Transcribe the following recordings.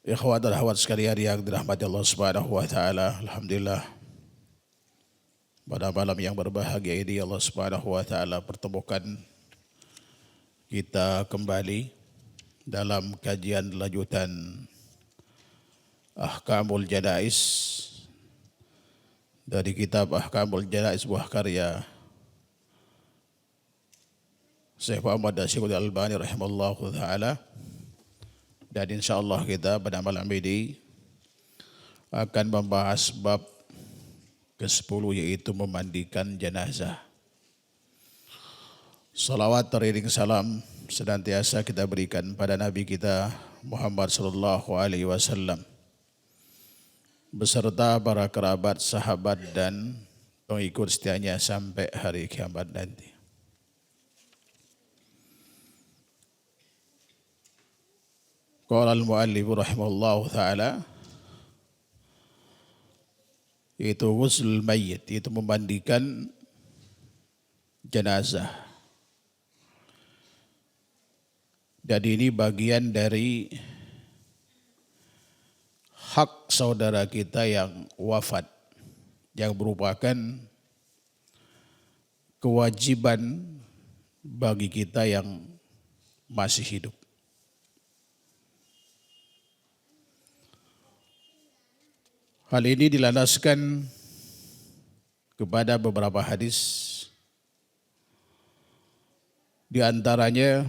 Ikhwat dan akhwat sekalian yang dirahmati Allah Subhanahu wa taala. Alhamdulillah pada malam yang berbahagia ini Allah Subhanahu wa taala pertemukan kita kembali dalam kajian lanjutan Ahkamul Janais dari kitab Ahkamul Janais buah karya Syekh Muhammad Nasir Al-Albani rahimallahu taala. Dan insyaallah kita pada malam ini akan membahas bab ke-10 yaitu memandikan jenazah. Salawat teriring salam senantiasa kita berikan pada Nabi kita Muhammad sallallahu alaihi wasallam beserta para kerabat, sahabat dan pengikut setianya sampai hari kiamat nanti. Qala al-muallif rahimahullahu ta'ala, yaitu ghusl mayyit, yaitu memandikan jenazah. Dan ini bagian dari hak saudara kita yang wafat, yang merupakan kewajiban bagi kita yang masih hidup. Hal ini dilandaskan kepada beberapa hadis, di antaranya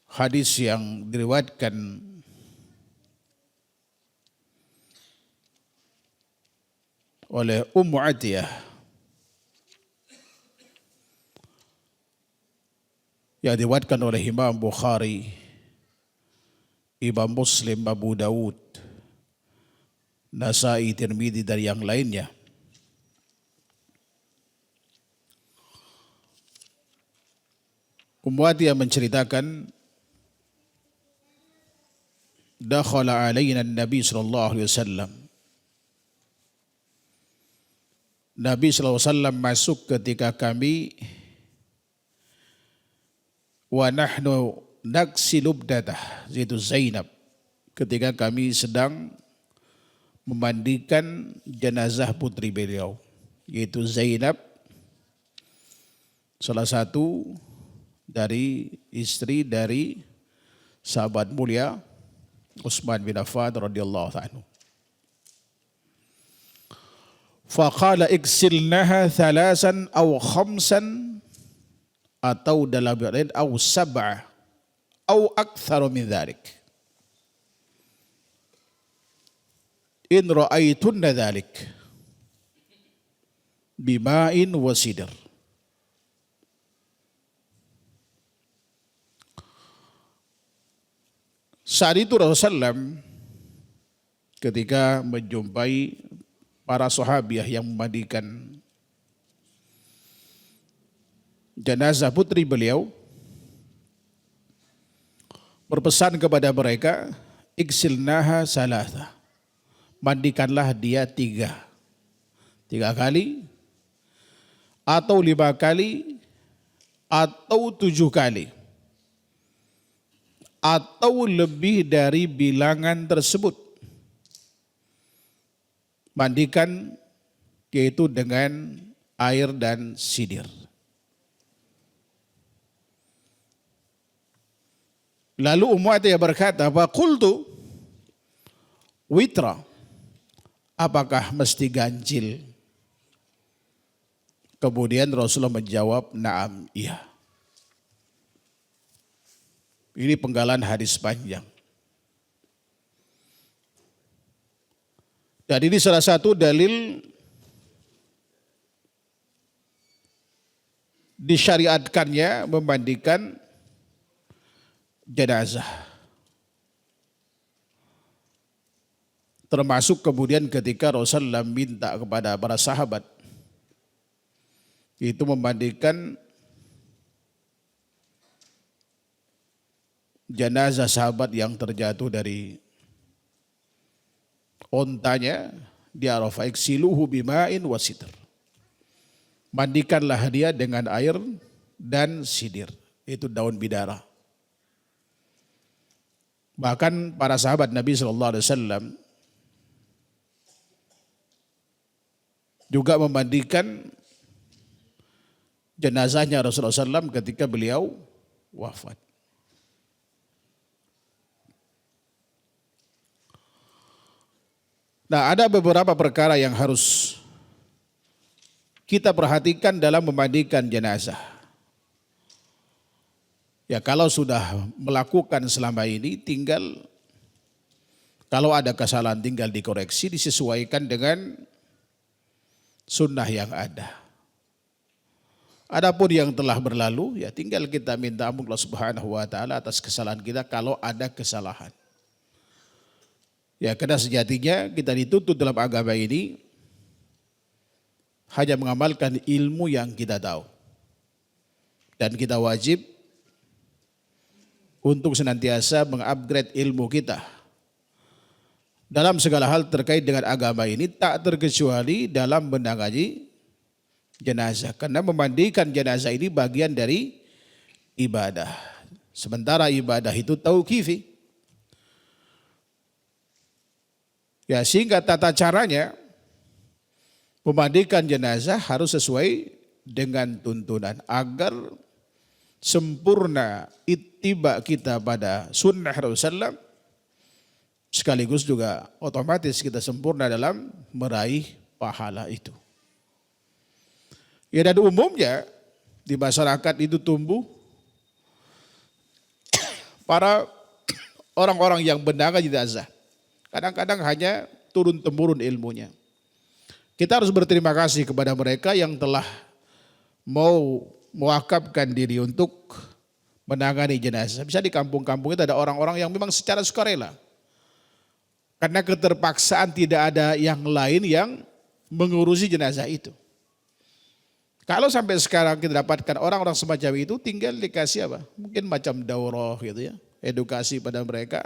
hadis yang diriwayatkan oleh Ummu Atiyah yang diriwayatkan oleh Imam Bukhari, Imam Muslim, Abu Dawud, Nasai, Tirmidzi dan yang lainnya. Ummu Atiyah menceritakan, dakhala alaina Nabi sallallahu alaihi wasallam. Nabi sallallahu alaihi wasallam masuk ketika kami wa nahnu naksilu ibnadah, yaitu Zainab, ketika kami sedang memandikan jenazah putri beliau, yaitu Zainab, salah satu dari istri dari sahabat mulia Utsman bin Affan radhiyallahu anhu. Faqala iksilnaha thalasan aw khamsan, atau dalam riwayat aw sab'ah aw aktsaru min dzalik, in ra'aitunna dzalik bima'in wa sidr. Saat itu Rasulullah SAW ketika menjumpai para sahabiah yang memandikan jenazah putri beliau, berpesan kepada mereka, iksilnaha salasa, mandikanlah dia tiga kali, atau 5 kali, atau 7 kali, atau lebih dari bilangan tersebut. Mandikan yaitu dengan air dan sidir. Lalu Ummu Atiyah berkata, faqultu witra, apakah mesti ganjil? Kemudian Rasulullah menjawab, na'am, iya. Ini penggalan hadis panjang. Dan ini salah satu dalil disyariatkannya memandikan jenazah. Termasuk kemudian ketika Rasulullah minta kepada para sahabat itu memandikan jenazah sahabat yang terjatuh dari ontanya di Arafah, iksiluhu bima'in wa sidr. Mandikanlah dia dengan air dan sidir, itu daun bidara. Bahkan para sahabat Nabi SAW juga memandikan jenazahnya Rasulullah SAW ketika beliau wafat. Nah, ada beberapa perkara yang harus kita perhatikan dalam memandikan jenazah. Ya, kalau sudah melakukan selama ini, tinggal kalau ada kesalahan tinggal dikoreksi, disesuaikan dengan sunnah yang ada. Adapun yang telah berlalu, ya tinggal kita minta ampun Allah Subhanahu wa taala atas kesalahan kita kalau ada kesalahan. Ya, karena sejatinya kita dituntut dalam agama ini hanya mengamalkan ilmu yang kita tahu. Dan kita wajib untuk senantiasa mengupgrade ilmu kita dalam segala hal terkait dengan agama ini, tak terkecuali dalam menangani jenazah. Karena memandikan jenazah ini bagian dari ibadah. Sementara ibadah itu tauqifi. Ya, sehingga tata caranya memandikan jenazah harus sesuai dengan tuntunan agar sempurna ittiba kita pada sunnah Rasulullah, sekaligus juga otomatis kita sempurna dalam meraih pahala itu. Ya, dan umumnya di masyarakat itu tumbuh para orang-orang yang menangani jenazah. Kadang-kadang hanya turun-temurun ilmunya. Kita harus berterima kasih kepada mereka yang telah mau mewakafkan diri untuk menangani jenazah. Bisa di kampung-kampung itu ada orang-orang yang memang secara sukarela. Karena keterpaksaan tidak ada yang lain yang mengurusi jenazah itu. Kalau sampai sekarang kita dapatkan orang-orang semacam itu, tinggal dikasih apa? Mungkin macam daurah gitu ya, edukasi pada mereka.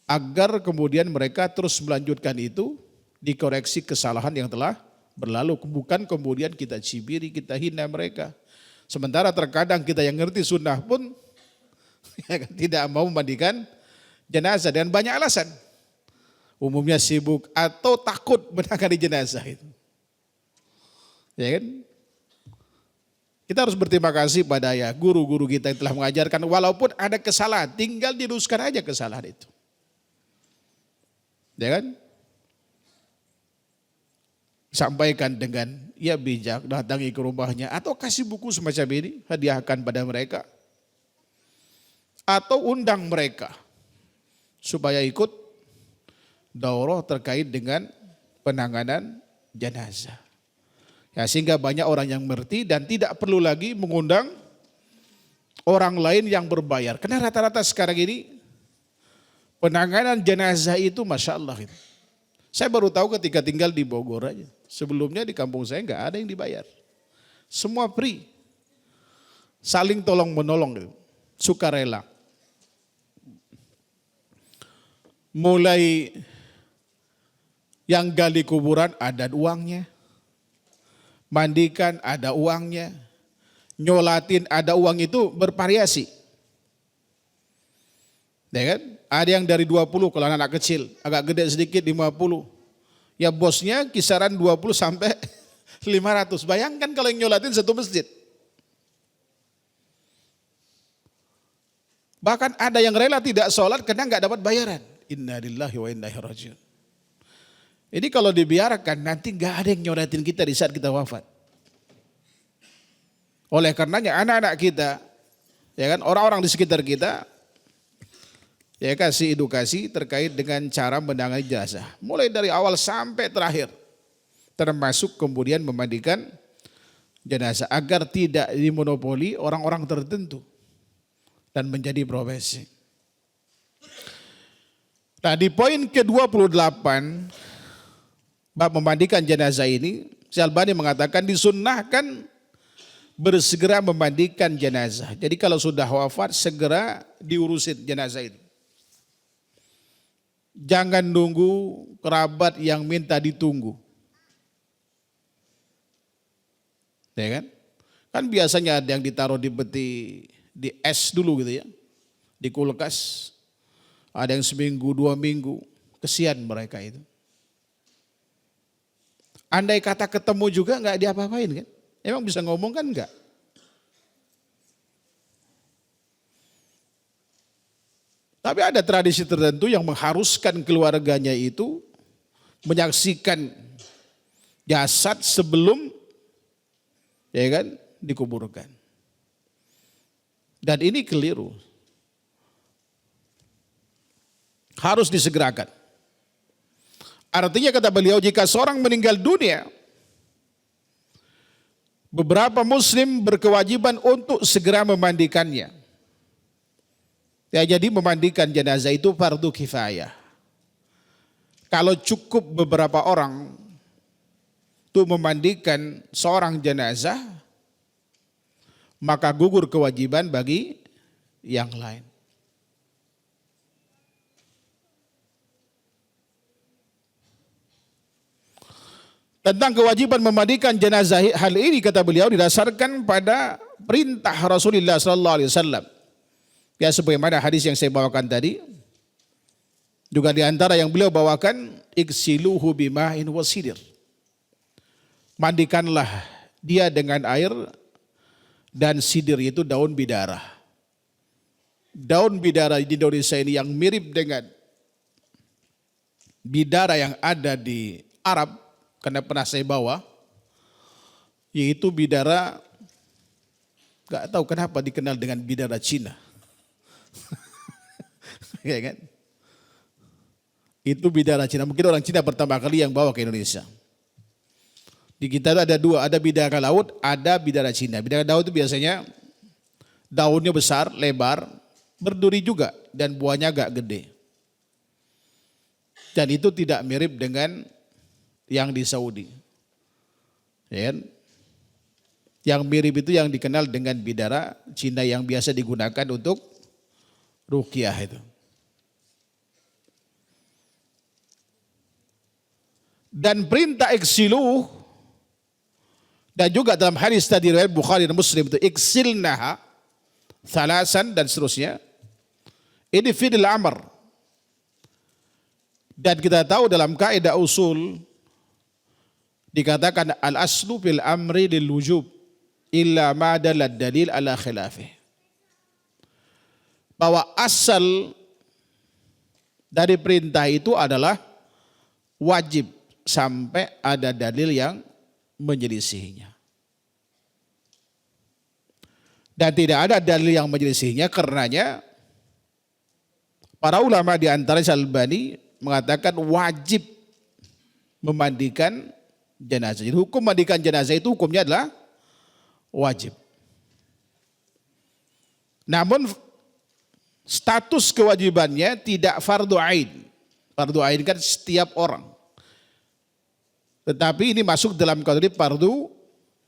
Agar kemudian mereka terus melanjutkan itu, dikoreksi kesalahan yang telah berlalu. Bukan kemudian kita cibiri, kita hina mereka. Sementara terkadang kita yang ngerti sunnah pun ya, tidak mau memandikan jenazah dengan banyak alasan. Umumnya sibuk atau takut menangani jenazah itu. Ya kan? Kita harus berterima kasih pada ya guru-guru kita yang telah mengajarkan, walaupun ada kesalahan, tinggal diluruskan aja kesalahan itu. Ya kan? Sampaikan dengan ya bijak, datangi ke rumahnya atau kasih buku semacam ini, hadiahkan pada mereka. Atau undang mereka supaya ikut daurah terkait dengan penanganan jenazah. Ya, sehingga banyak orang yang mengerti dan tidak perlu lagi mengundang orang lain yang berbayar. Karena rata-rata sekarang ini penanganan jenazah itu Masya Allah. Saya baru tahu ketika tinggal di Bogor aja. Sebelumnya di kampung saya nggak ada yang dibayar. Semua free. Saling tolong menolong. Sukarela. Mulai yang gali kuburan ada uangnya. Mandikan ada uangnya. Nyolatin ada uang, itu bervariasi. Ya kan? Ada yang dari 20 kalau anak kecil, agak gede sedikit 50. Ya bosnya kisaran 20 sampai 500. Bayangkan kalau yang nyolatin satu masjid. Bahkan ada yang rela tidak sholat karena nggak dapat bayaran. Inna lillahi wa inna ilaihi rajiun. Ini kalau dibiarkan nanti nggak ada yang nyolatin kita di saat kita wafat. Oleh karenanya anak-anak kita, ya kan, orang-orang di sekitar kita, ya kasih edukasi terkait dengan cara menangani jenazah. Mulai dari awal sampai terakhir. Termasuk kemudian memandikan jenazah. Agar tidak dimonopoli orang-orang tertentu. Dan menjadi profesi. Nah, di poin ke-28, bab memandikan jenazah ini, Syekh Albani mengatakan disunnahkan bersegera memandikan jenazah. Jadi kalau sudah wafat segera diurusin jenazah itu. Jangan nunggu kerabat yang minta ditunggu. Ya kan? Kan biasanya ada yang ditaruh di peti, di es dulu gitu ya. Di kulkas. ada yang seminggu, 2 minggu, kesian mereka itu. Andai kata ketemu juga nggak diapa-apain kan? Emang bisa ngomong kan enggak? Tapi ada tradisi tertentu yang mengharuskan keluarganya itu menyaksikan jasad sebelum ya kan dikuburkan. Dan ini keliru. Harus disegerakan. Artinya kata beliau, jika seorang meninggal dunia, beberapa muslim berkewajiban untuk segera memandikannya. Ya, jadi memandikan jenazah itu fardu kifayah. Kalau cukup beberapa orang untuk memandikan seorang jenazah, maka gugur kewajiban bagi yang lain. Tentang kewajiban memandikan jenazah, hal ini kata beliau didasarkan pada perintah Rasulullah SAW. Ya, sebagaimana hadis yang saya bawakan tadi, juga di antara yang beliau bawakan, iksiluhu bima'in wasidir. Mandikanlah dia dengan air dan sidir, itu daun bidara. Daun bidara di Indonesia ini yang mirip dengan bidara yang ada di Arab, karena pernah saya bawa, yaitu bidara, gak tahu kenapa dikenal dengan bidara Cina. Ya kan? Itu bidara Cina, mungkin orang Cina pertama kali yang bawa ke Indonesia. Di kita ada dua, ada bidara laut, ada bidara Cina. Bidara laut itu biasanya daunnya besar, lebar, berduri juga, dan buahnya agak gede. Dan itu tidak mirip dengan yang di Saudi. Ya kan? Yang mirip itu yang dikenal dengan bidara Cina yang biasa digunakan untuk ruqyah itu. Dan perintah iksilu, dan juga dalam hadis tadi riwayat Bukhari dan Muslim itu iksilnaha thalasan dan seterusnya. Ini fi'il amr. Dan kita tahu dalam kaidah usul dikatakan al-aslu fil amri lil wujub illa ma dalal dalil ala khilafih. Bahwa asal dari perintah itu adalah wajib sampai ada dalil yang menyelisihinya. Dan tidak ada dalil yang menyelisihinya, karenanya para ulama di antara Al-Albani mengatakan wajib memandikan jenazah. Jadi hukum mandikan jenazah itu hukumnya adalah wajib. Namun status kewajibannya tidak fardu ain. Fardu ain kan setiap orang. Tetapi ini masuk dalam kategori fardu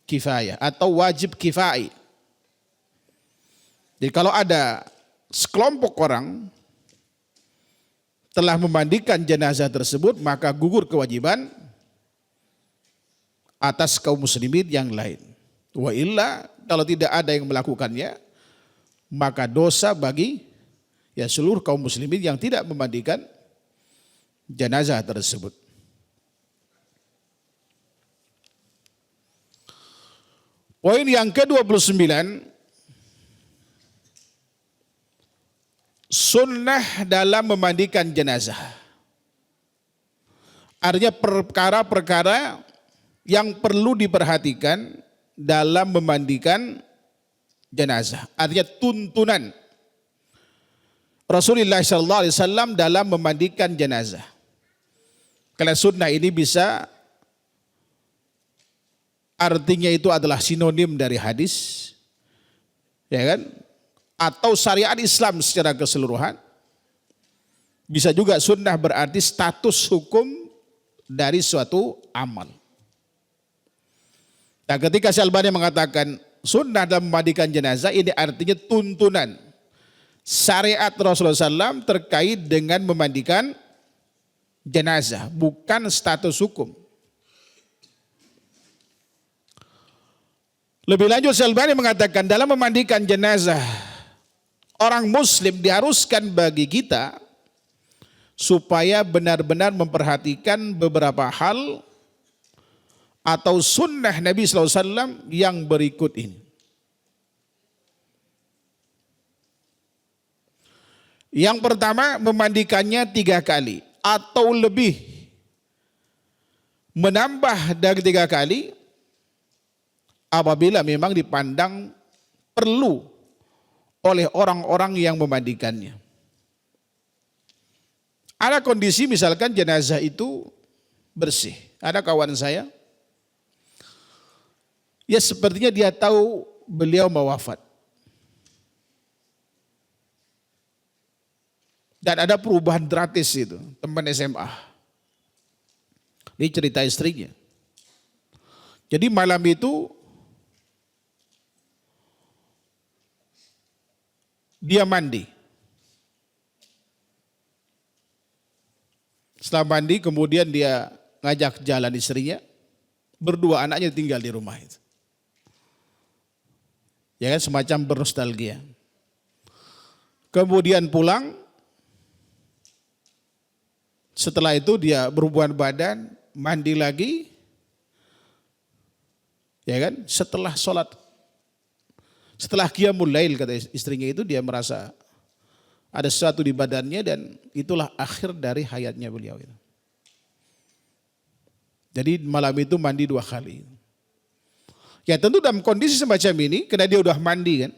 kifayah atau wajib kifai. Jadi kalau ada sekelompok orang telah memandikan jenazah tersebut, maka gugur kewajiban atas kaum muslimin yang lain. Wa illa, kalau tidak ada yang melakukannya, maka dosa bagi seluruh kaum muslimin yang tidak memandikan jenazah tersebut. Poin yang ke-29, sunnah dalam memandikan jenazah. Artinya perkara-perkara yang perlu diperhatikan dalam memandikan jenazah. Artinya tuntunan Rasulullah SAW dalam memandikan jenazah. Kalau sunnah ini bisa artinya itu adalah sinonim dari hadis, ya kan? Atau syariat Islam secara keseluruhan. Bisa juga sunnah berarti status hukum dari suatu amal. Nah, ketika Syalbani mengatakan sunnah dalam memandikan jenazah, ini artinya tuntunan syariat Rasulullah SAW terkait dengan memandikan jenazah, bukan status hukum. Lebih lanjut Syalbani mengatakan dalam memandikan jenazah orang muslim diharuskan bagi kita supaya benar-benar memperhatikan beberapa hal atau sunnah Nabi SAW yang berikut ini. Yang pertama, memandikannya 3 kali atau lebih. Menambah dari 3 kali apabila memang dipandang perlu oleh orang-orang yang memandikannya. Ada kondisi misalkan jenazah itu bersih. Ada kawan saya, ya sepertinya dia tahu beliau mau wafat. Dan ada perubahan drastis itu, teman SMA. Ini cerita istrinya. Jadi malam itu dia mandi. Setelah mandi kemudian dia ngajak jalan istrinya. Berdua anaknya tinggal di rumah itu. Ya kan, semacam bernostalgia. Kemudian pulang. Setelah itu dia berhubungan badan, mandi lagi. Ya kan, setelah sholat. Setelah qiyamul lail kata istrinya itu, dia merasa ada sesuatu di badannya dan itulah akhir dari hayatnya beliau itu. Jadi malam itu mandi 2 kali. Ya tentu dalam kondisi semacam ini, karena dia udah mandi kan.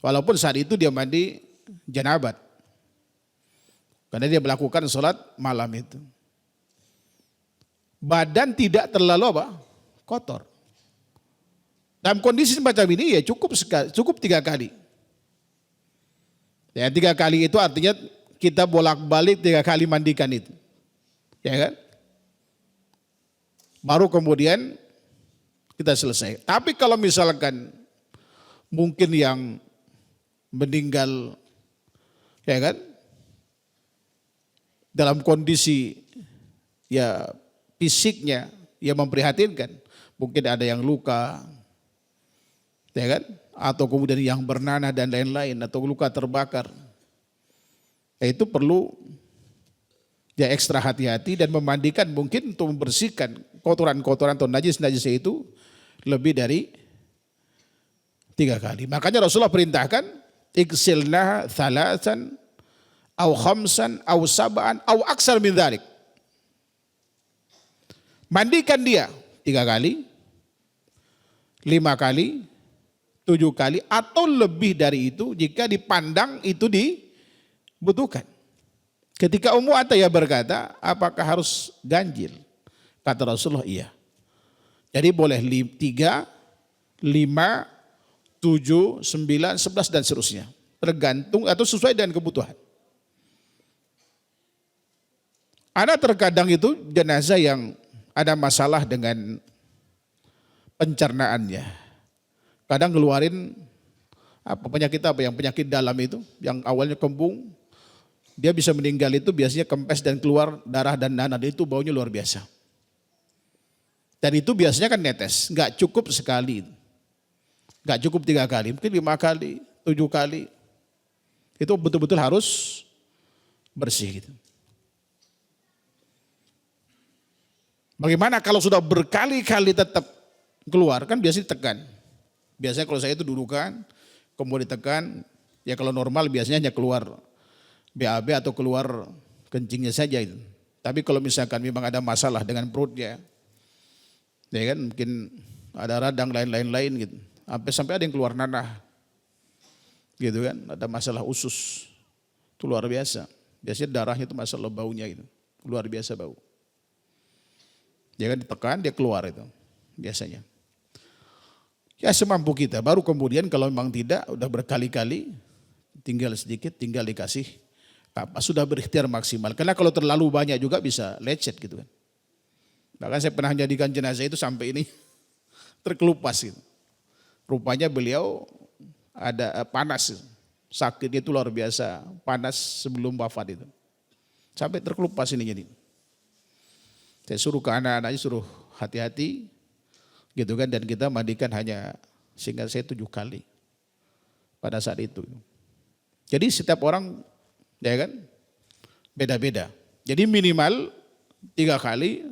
Walaupun saat itu dia mandi janabat. Karena dia melakukan sholat malam itu. Badan tidak terlalu kotor. Dalam kondisi semacam ini ya cukup 3 kali. Ya 3 kali itu artinya kita bolak-balik 3 kali mandikan itu. Ya kan? Baru kemudian kita selesai. Tapi kalau misalkan mungkin yang meninggal, ya kan, dalam kondisi ya fisiknya yang memprihatinkan, mungkin ada yang luka, ya kan, atau kemudian yang bernanah dan lain-lain, atau luka terbakar, ya itu perlu dia ekstra hati-hati dan memandikan mungkin untuk membersihkan kotoran-kotoran atau najis-najis itu lebih dari 3 kali. Makanya Rasulullah perintahkan iksilna thalathan au khamsan au sab'an au aksar min dzalik. Mandikan dia 3 kali, 5 kali, 7 kali atau lebih dari itu jika dipandang itu dibutuhkan. Ketika Ummu Atiyah berkata, apakah harus ganjil? Kata Rasulullah, iya. Jadi boleh 3, 5, 7, 9, 11 dan seterusnya. Tergantung atau sesuai dengan kebutuhan. Ada terkadang itu jenazah yang ada masalah dengan pencernaannya. Kadang ngeluarin penyakit yang penyakit dalam itu, yang awalnya kembung, dia bisa meninggal itu biasanya kempes dan keluar darah dan nanah, itu baunya luar biasa. Dan itu biasanya kan netes, nggak cukup sekali, nggak cukup 3 kali, mungkin 5 kali, 7 kali. Itu betul-betul harus bersih gitu. Bagaimana kalau sudah berkali-kali tetap keluar, kan biasanya ditekan. Biasanya kalau saya itu dudukan, kemudian ditekan, ya kalau normal biasanya hanya keluar BAB atau keluar kencingnya saja itu. Tapi kalau misalkan memang ada masalah dengan perutnya, ya kan mungkin ada radang lain-lain gitu. Sampai ada yang keluar nanah, gitu kan. Ada masalah usus, itu luar biasa. Biasanya darahnya itu masalah baunya itu, luar biasa bau. Dia kan ditekan, dia keluar itu biasanya. Ya semampu kita. Baru kemudian kalau memang tidak, udah berkali-kali, tinggal sedikit, tinggal dikasih sudah berikhtiar maksimal. Karena kalau terlalu banyak juga bisa lecet gitu kan. Bahkan saya pernah jadikan jenazah itu sampai ini terkelupas gitu. Rupanya beliau ada panas, sakitnya itu luar biasa, panas sebelum wafat itu. Sampai terkelupas ini jadi. Saya suruh ke anak-anaknya, suruh hati-hati gitu kan, dan kita mandikan hanya sehingga saya 7 kali pada saat itu. Jadi setiap orang, ya kan, beda-beda. Jadi minimal 3 kali,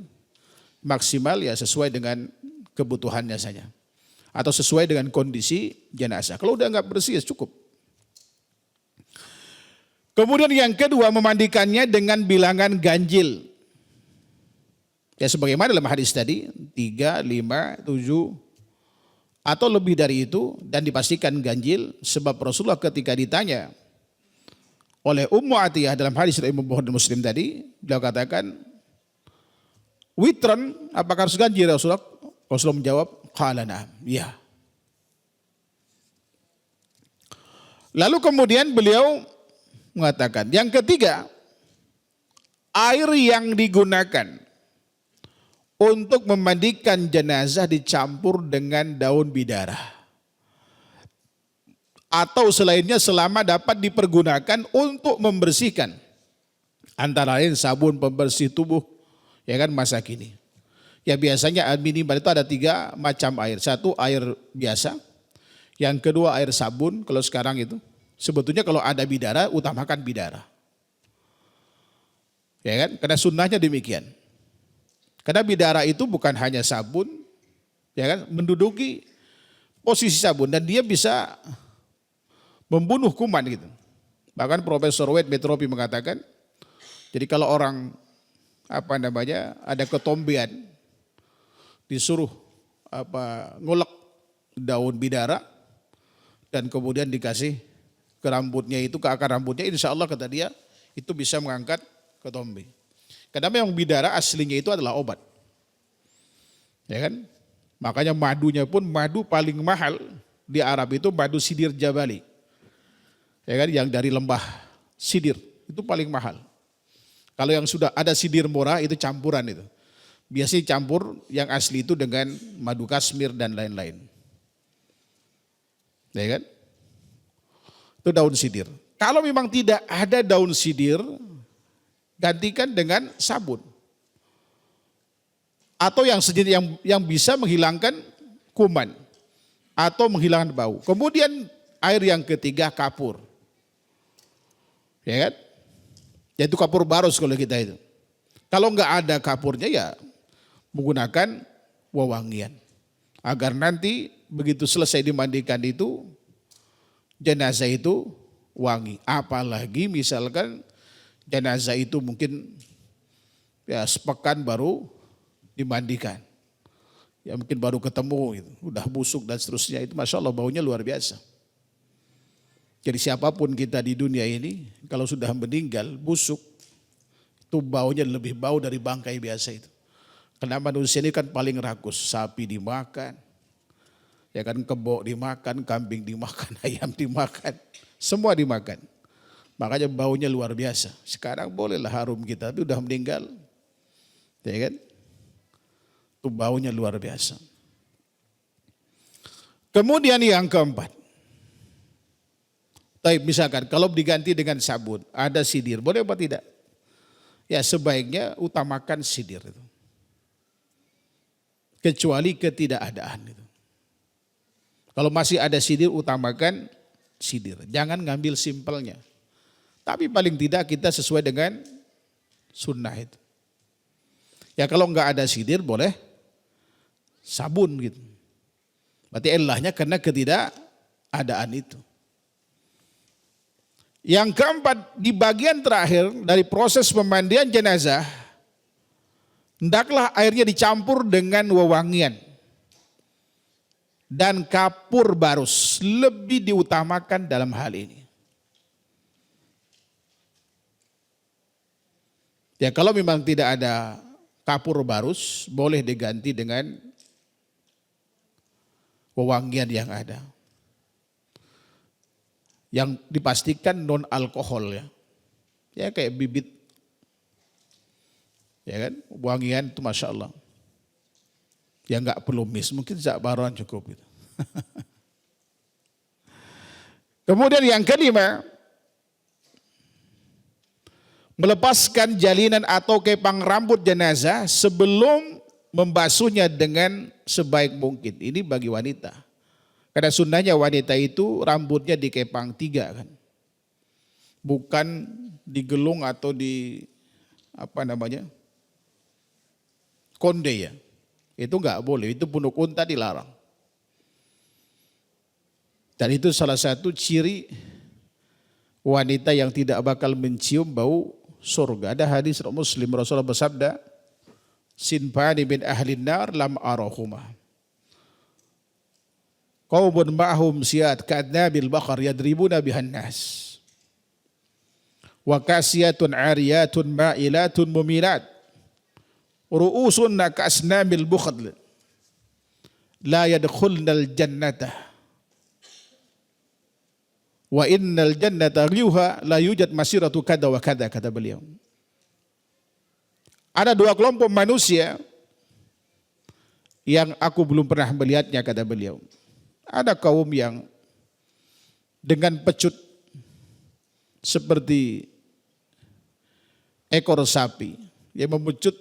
maksimal ya sesuai dengan kebutuhannya saja. Atau sesuai dengan kondisi jenazah. Kalau udah nggak bersih ya cukup. Kemudian yang kedua, memandikannya dengan bilangan ganjil. Ya sebagaimana dalam hadis tadi, 3, 5, 7 atau lebih dari itu, dan dipastikan ganjil, sebab Rasulullah ketika ditanya oleh Ummu Atiyah dalam hadis dari Imam Bukhari dan Muslim tadi, beliau katakan, witran, apakah harus ganjil Rasulullah? Rasulullah menjawab, qala na'am, ya. Lalu kemudian beliau mengatakan, yang ketiga, air yang digunakan untuk memandikan jenazah dicampur dengan daun bidara atau selainnya selama dapat dipergunakan untuk membersihkan, antara lain sabun pembersih tubuh, ya kan masa kini. Ya biasanya minimal itu ada 3 macam air. Satu air biasa, yang kedua air sabun. Kalau sekarang itu sebetulnya kalau ada bidara, utamakan bidara, ya kan? Karena sunnahnya demikian. Karena bidara itu bukan hanya sabun, ya kan, menduduki posisi sabun dan dia bisa membunuh kuman gitu. Bahkan Profesor Wade Metropi mengatakan, jadi kalau orang ada ketombean, disuruh ngulek daun bidara dan kemudian dikasih ke rambutnya itu, ke akar rambutnya, insya Allah kata dia itu bisa mengangkat ketombe. Karena memang bidara aslinya itu adalah obat. Ya kan? Makanya madunya pun madu paling mahal di Arab itu madu sidir jabali. Ya kan? Yang dari lembah sidir itu paling mahal. Kalau yang sudah ada sidir murah itu campuran itu. Biasanya campur yang asli itu dengan madu kasmir dan lain-lain. Ya kan? Itu daun sidir. Kalau memang tidak ada daun sidir, gantikan dengan sabun. Atau yang sejenis yang bisa menghilangkan kuman atau menghilangkan bau. Kemudian air yang ketiga kapur. Ya kan? Yaitu kapur barus kalau kita itu. Kalau enggak ada kapurnya ya menggunakan wewangian. Agar nanti begitu selesai dimandikan itu jenazah itu wangi. Apalagi misalkan jenazah itu mungkin ya sepekan baru dimandikan. Ya mungkin baru ketemu gitu, udah busuk dan seterusnya, itu Masya Allah baunya luar biasa. Jadi siapapun kita di dunia ini kalau sudah meninggal busuk, itu baunya lebih bau dari bangkai biasa itu. Karena manusia ini kan paling rakus, sapi dimakan, ya kan, kebo dimakan, kambing dimakan, ayam dimakan, semua dimakan. Makanya baunya luar biasa. Sekarang bolehlah harum kita, tapi udah meninggal, ya kan? Itu baunya luar biasa. Kemudian yang keempat, misalkan kalau diganti dengan sabun, ada sidir, boleh apa tidak? Ya sebaiknya utamakan sidir itu. Kecuali ketidakadaan itu. Kalau masih ada sidir, utamakan sidir. Jangan ngambil simpelnya. Tapi paling tidak kita sesuai dengan sunnah itu. Ya kalau enggak ada sidir boleh sabun gitu. Berarti ilahnya karena ketidakadaan itu. Yang keempat, di bagian terakhir dari proses pemandian jenazah, hendaklah airnya dicampur dengan wewangian dan kapur barus, lebih diutamakan dalam hal ini. Ya kalau memang tidak ada kapur barus, boleh diganti dengan wewangian yang ada. Yang dipastikan non alkohol ya. Ya kayak bibit. Ya kan, wangian itu Masya Allah. Ya enggak perlu mis, mungkin za'baran cukup gitu. Kemudian yang kelima, melepaskan jalinan atau kepang rambut jenazah sebelum membasuhnya dengan sebaik mungkin. Ini bagi wanita. Karena sunnahnya wanita itu rambutnya dikepang 3 kan. bukan digelung atau di konde ya. Itu enggak boleh, itu punuk unta dilarang. Dan itu salah satu ciri wanita yang tidak bakal mencium bau surga. Ada hadis Muslim, Rasulullah bersabda, sinfani min ahlin nar lam arahuma. Qaumun ma'hum siyat ka'adnabil baqar yadribuna bihan nas. Wa kasiyatun ariyatun ma'ilatun mumilat. Ru'usunna ka'asnamil bukhadl. La yadkhulnal jannata. Wa innal jannata riuha la yujad masiratu kada wa kada, kata beliau. Ada dua kelompok manusia yang aku belum pernah melihatnya, kata beliau. Ada kaum yang dengan pecut seperti ekor sapi yang memecut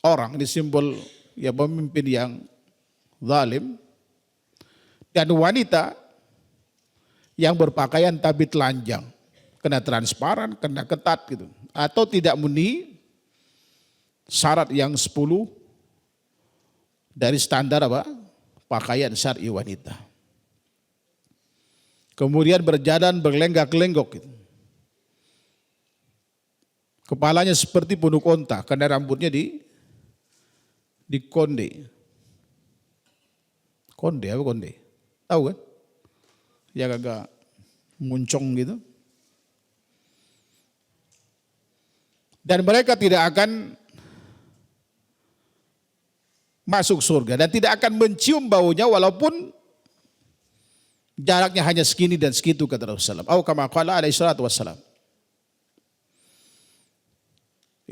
orang, ini simbol ya pemimpin yang zalim, dan wanita yang berpakaian tapi telanjang, kena transparan, kena ketat gitu, atau tidak memenuhi syarat yang 10 dari standar pakaian syar'i wanita. Kemudian berjalan berlenggak-lenggok gitu. Kepalanya seperti punuk unta karena rambutnya di konde. Konde apa konde? Tahu kan? Yang agak muncong gitu. Dan mereka tidak akan masuk surga dan tidak akan mencium baunya walaupun jaraknya hanya segini dan segitu, kata Rasulullah. Atau kama qala alaihi salatu wassalam.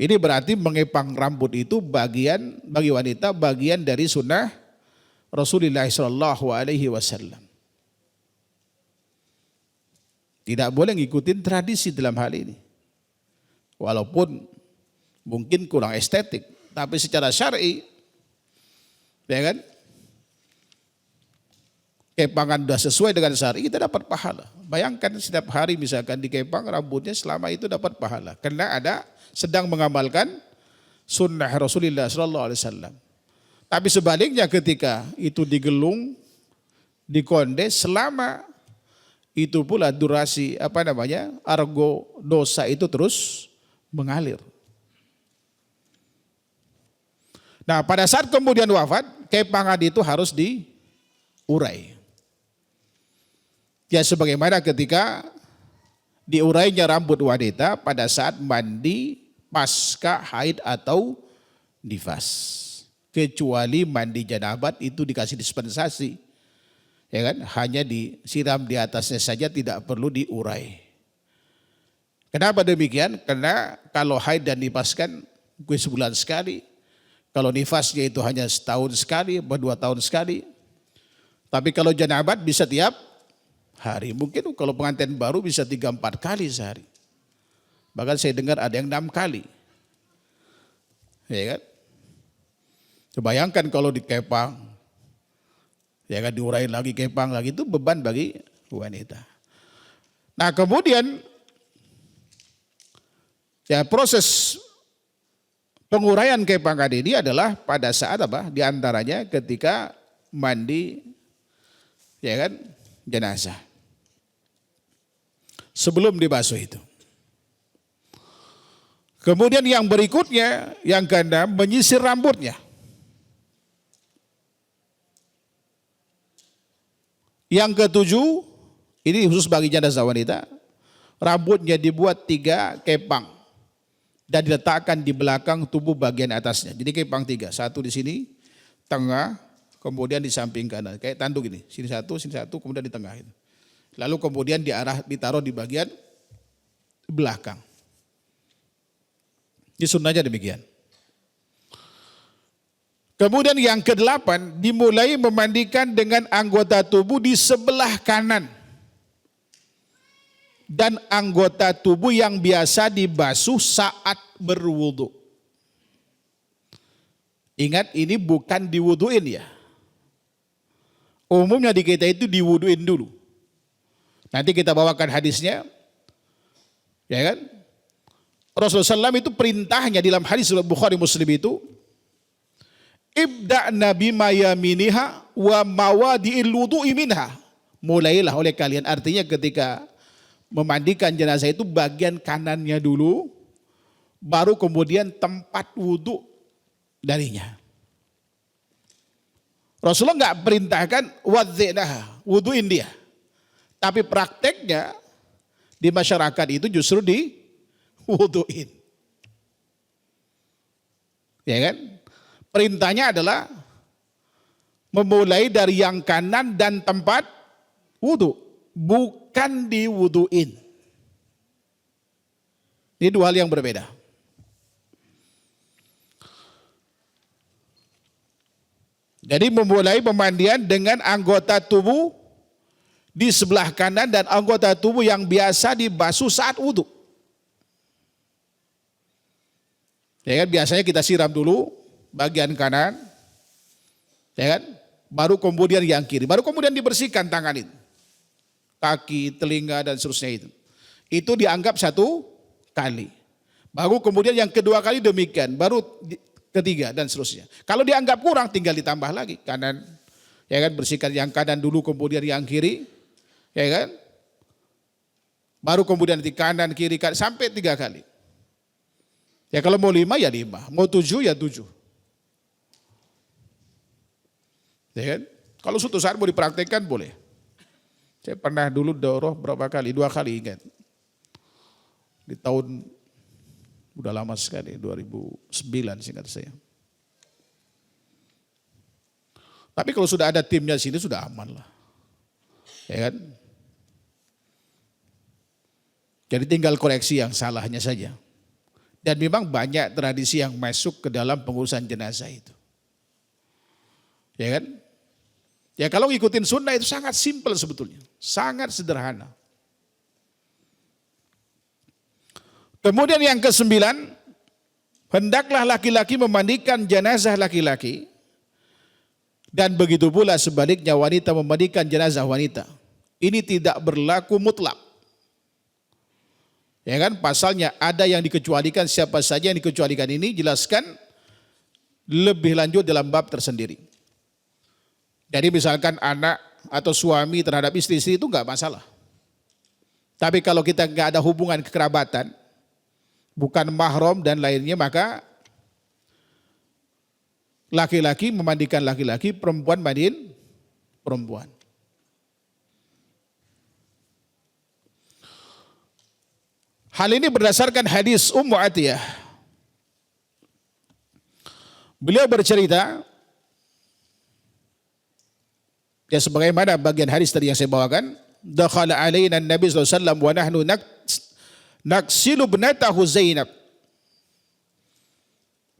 Ini berarti mengepang rambut itu bagian bagi wanita, bagian dari sunnah Rasulullah sallallahu alaihi wasallam. Tidak boleh ngikutin tradisi dalam hal ini. Walaupun mungkin kurang estetik, tapi secara syar'i, ya kan? Kepangan sudah sesuai dengan syar'i, kita dapat pahala. Bayangkan setiap hari misalkan dikepang rambutnya, selama itu dapat pahala. Karena ada sedang mengamalkan sunnah Rasulullah SAW. Tapi sebaliknya ketika itu digelung, dikonde, selama itu pula durasi argo dosa itu terus mengalir. Nah, pada saat kemudian wafat, kepangan itu harus diurai. Ya sebagaimana ketika diurainya rambut wanita pada saat mandi pasca haid atau nifas. Kecuali mandi janabat itu dikasih dispensasi. Ya kan? Hanya disiram di atasnya saja, tidak perlu diurai. Kenapa demikian? Karena kalau haid dan nifas kan sebulan sekali. Kalau nifasnya itu hanya setahun sekali, 2 tahun sekali. Tapi kalau janabat bisa tiap hari. Mungkin kalau pengantin baru bisa 3-4 kali sehari. Bahkan saya dengar ada yang 6 kali. Ya kan? Bayangkan kalau dikepang, ya kan, diurai lagi, kepang lagi, itu beban bagi wanita. Nah kemudian ya proses penguraian kepangan ini adalah pada saat di antaranya ketika mandi, ya kan, jenazah. Sebelum dibasuh itu. Kemudian yang berikutnya, yang keenam, menyisir rambutnya. Yang ketujuh, ini khusus bagi jenazah wanita, rambutnya dibuat 3 kepang dan diletakkan di belakang tubuh bagian atasnya. Jadi kepang 3, 1 di sini, tengah, kemudian di samping kanan, kayak tanduk ini, sini 1, kemudian di tengah itu. Lalu kemudian ditaruh di bagian belakang. Di sunnahnya demikian. Kemudian yang ke-8, dimulai memandikan dengan anggota tubuh di sebelah kanan. Dan anggota tubuh yang biasa dibasuh saat berwudu. Ingat, ini bukan diwuduin ya. Umumnya di kita itu diwuduin dulu. Nanti kita bawakan hadisnya. Ya kan? Rasulullah SAW itu perintahnya dalam hadis Bukhari Muslim itu, ibda nabi mayaminiha wa mawadi'il wudu'i minha. Mulailah oleh kalian, artinya ketika memandikan jenazah itu bagian kanannya dulu, baru kemudian tempat wudhu darinya. Rasulullah nggak perintahkan wadzinaha, wuduin dia. Tapi prakteknya di masyarakat itu justru di wuduin. Ya kan? Perintahnya adalah memulai dari yang kanan dan tempat wudhu, bukan diwuduin. Ini dua hal yang berbeda. Jadi memulai pemandian dengan anggota tubuh di sebelah kanan dan anggota tubuh yang biasa dibasuh saat wudhu. Ya kan, biasanya kita siram dulu bagian kanan, ya kan, baru kemudian yang kiri, baru kemudian dibersihkan tangan itu, kaki, telinga dan seterusnya itu. Itu dianggap satu kali. Baru kemudian yang kedua kali demikian, baru ketiga dan seterusnya. Kalau dianggap kurang tinggal ditambah lagi kanan, ya kan, bersihkan yang kanan dulu kemudian yang kiri, ya kan. Baru kemudian di kanan kiri sampai 3 kali. Ya kalau mau 5 ya 5, mau 7 ya 7. Ya kan? Kalau suatu saat mau dipraktekkan boleh. Saya pernah dulu daurah berapa kali? 2 kali ingat. Di tahun udah lama sekali, 2009 seingat saya. Tapi kalau sudah ada timnya sini sudah aman lah. Ya kan? Jadi tinggal koreksi yang salahnya saja. Dan memang banyak tradisi yang masuk ke dalam pengurusan jenazah itu. Ya kan? Ya kalau ngikutin sunnah itu sangat simpel sebetulnya. Sangat sederhana. Kemudian yang ke-9, hendaklah laki-laki memandikan jenazah laki-laki dan begitu pula sebaliknya wanita memandikan jenazah wanita. Ini tidak berlaku mutlak. Ya kan, pasalnya ada yang dikecualikan, siapa saja yang dikecualikan ini jelaskan lebih lanjut dalam bab tersendiri. Jadi misalkan anak atau suami terhadap istri-istri itu enggak masalah. Tapi kalau kita enggak ada hubungan kekerabatan, bukan mahram dan lainnya, maka laki-laki memandikan laki-laki, perempuan mandiin perempuan. Hal ini berdasarkan hadis Ummu Atiyah. Beliau bercerita, ya sebagaimana bagian hadis tadi yang saya bawakan, dakhala alaina Nabi sallallahu alaihi wasallam wa nahnu naksilu ibnatahu Zainab.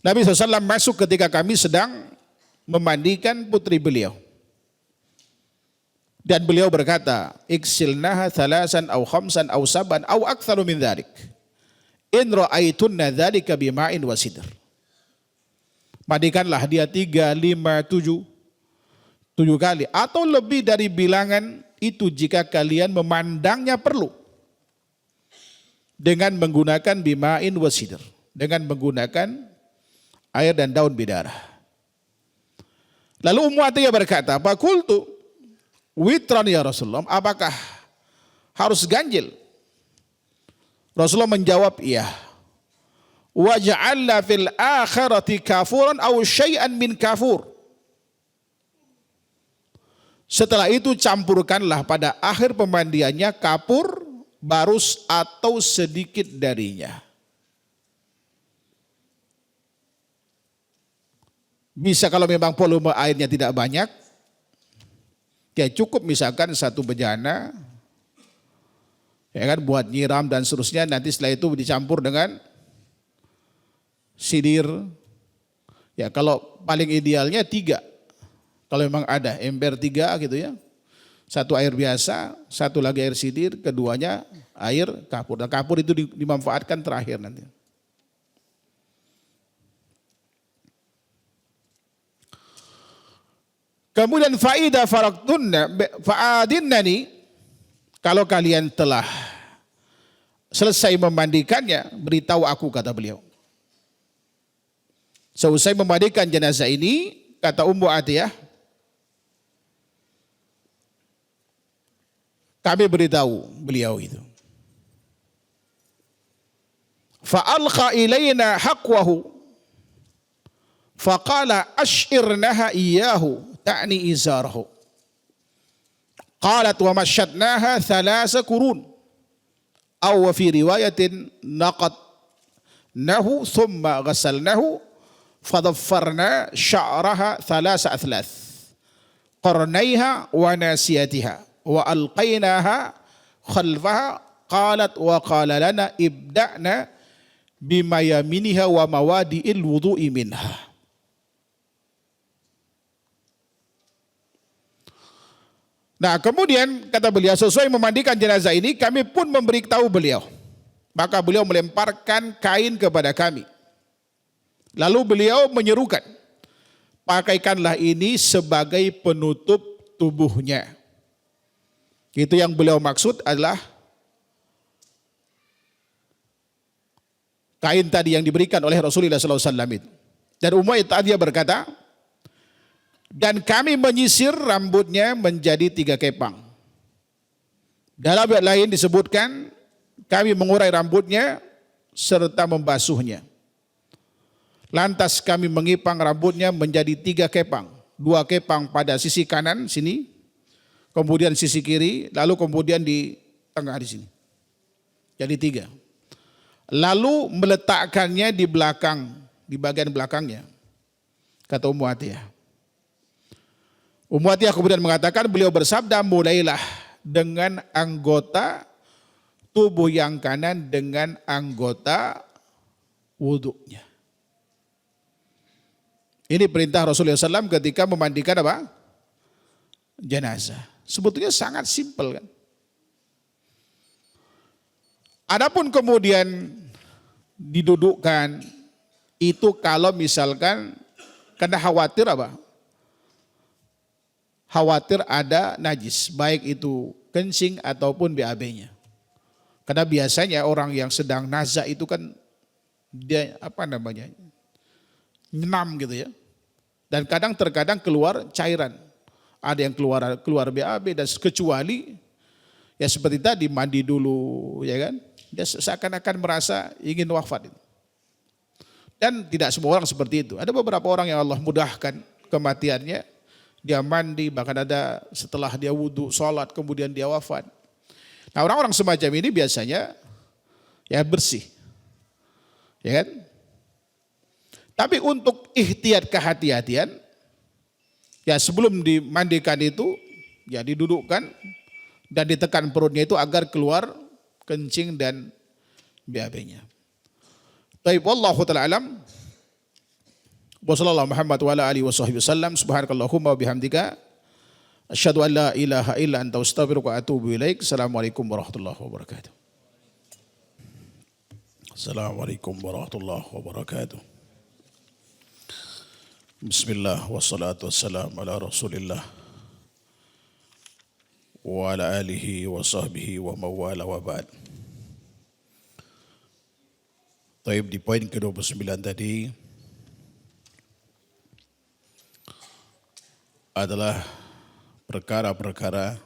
Nabi SAW masuk ketika kami sedang memandikan putri beliau. Dan beliau berkata, iksilnaha thalasan aw khamsan aw saban aw aktsaru min dzalik. In ra'aitunna dzalika bima'in wa sidr. Mandikanlah dia 3, 5, 7 kali atau lebih dari bilangan itu jika kalian memandangnya perlu. Dengan menggunakan bima'in wa sidr, dengan menggunakan air dan daun bidara. Lalu Ummu Atiyah berkata, "Faqultu witran ya Rasulullah, apakah harus ganjil?" Rasulullah menjawab, "Iya." "Wa ja'alna fil akhirati kafuran aw syai'an min kafur." Setelah itu campurkanlah pada akhir pemandiannya kapur, barus atau sedikit darinya. Bisa kalau memang volume airnya tidak banyak, ya cukup misalkan 1 bejana, ya kan, buat nyiram dan seterusnya. Nanti setelah itu dicampur dengan sidir. Ya kalau paling idealnya 3, kalau memang ada ember 3 gitu ya. 1 air biasa, 1 lagi air sidir, keduanya air kapur. Dan kapur itu dimanfaatkan terakhir nanti. Kemudian faida faraktunna fa'adinnani, kalau kalian telah selesai memandikannya, beritahu aku, kata beliau. Selesai memandikan jenazah ini, kata Ummu Atiyah, kami beritahu beliau itu. Fa'alqa ilayna haqwahu faqala ash'irnaha iyyahu ta'ni izarahu. Qalat wa masyadnaha thalasa kurun aw fi riwayatin naqadnahu thumma ghasalnahu fadaffarna sya'raha thalasa athlath qarnaiha wa nasiyatiha wa alqainaha khalfaha. Qalat wa qala lana ibda'na bima yaminiha wa mawadi'il wudu'i minha. Nah, kemudian kata beliau, sesuai memandikan jenazah ini kami pun memberitahu beliau. Maka beliau melemparkan kain kepada kami. Lalu beliau menyerukan, pakaikanlah ini sebagai penutup tubuhnya. Itu yang beliau maksud adalah kain tadi yang diberikan oleh Rasulullah SAW itu. Dan Ummu Atiyah berkata, dan kami menyisir rambutnya menjadi 3 kepang. Dalam ayat lain disebutkan, kami mengurai rambutnya serta membasuhnya. Lantas kami mengipang rambutnya menjadi 3 kepang. 2 kepang pada sisi kanan sini, kemudian sisi kiri, lalu kemudian di tengah di sini. Jadi 3. Lalu meletakkannya di belakang, di bagian belakangnya, kata Ummu Atiyah. Ummu Atiyah kemudian mengatakan, beliau bersabda, mulailah dengan anggota tubuh yang kanan dengan anggota wudhunya. Ini perintah Rasulullah SAW ketika memandikan apa? Jenazah. Sebetulnya sangat simpel kan. Adapun kemudian didudukkan itu kalau misalkan karena khawatir apa? Khawatir ada najis, baik itu kencing ataupun BAB-nya. Karena biasanya orang yang sedang nazak itu kan dia nyenam gitu ya. Dan terkadang keluar cairan. Ada yang keluar BAB dan kecuali ya seperti tadi mandi dulu ya kan. Dia seakan-akan merasa ingin wafat. Dan tidak semua orang seperti itu. Ada beberapa orang yang Allah mudahkan kematiannya. Dia mandi, bahkan ada setelah dia wudhu, sholat, kemudian dia wafat. Nah, orang-orang semacam ini biasanya ya bersih. Ya kan? Tapi untuk ihtiyat kehati-hatian, ya sebelum dimandikan itu, ya didudukkan dan ditekan perutnya itu agar keluar kencing dan BAB-nya. Baik, wallahu ta'ala alam. Wa sallallahu Muhammad wa ala alihi wa sahbihi wasallam. Subhanakallahumma wa bihamdika asyhadu an la ilaha illa anta astaghfiruka wa atubu ilaik. Assalamualaikum warahmatullahi wabarakatuh. Assalamualaikum warahmatullahi wabarakatuh. Bismillah wassalatu wassalamu ala Rasulillah wa ala alihi wa sahbihi wa mawala wa ba'd. Taib, di poin ke-29 tadi adalah perkara-perkara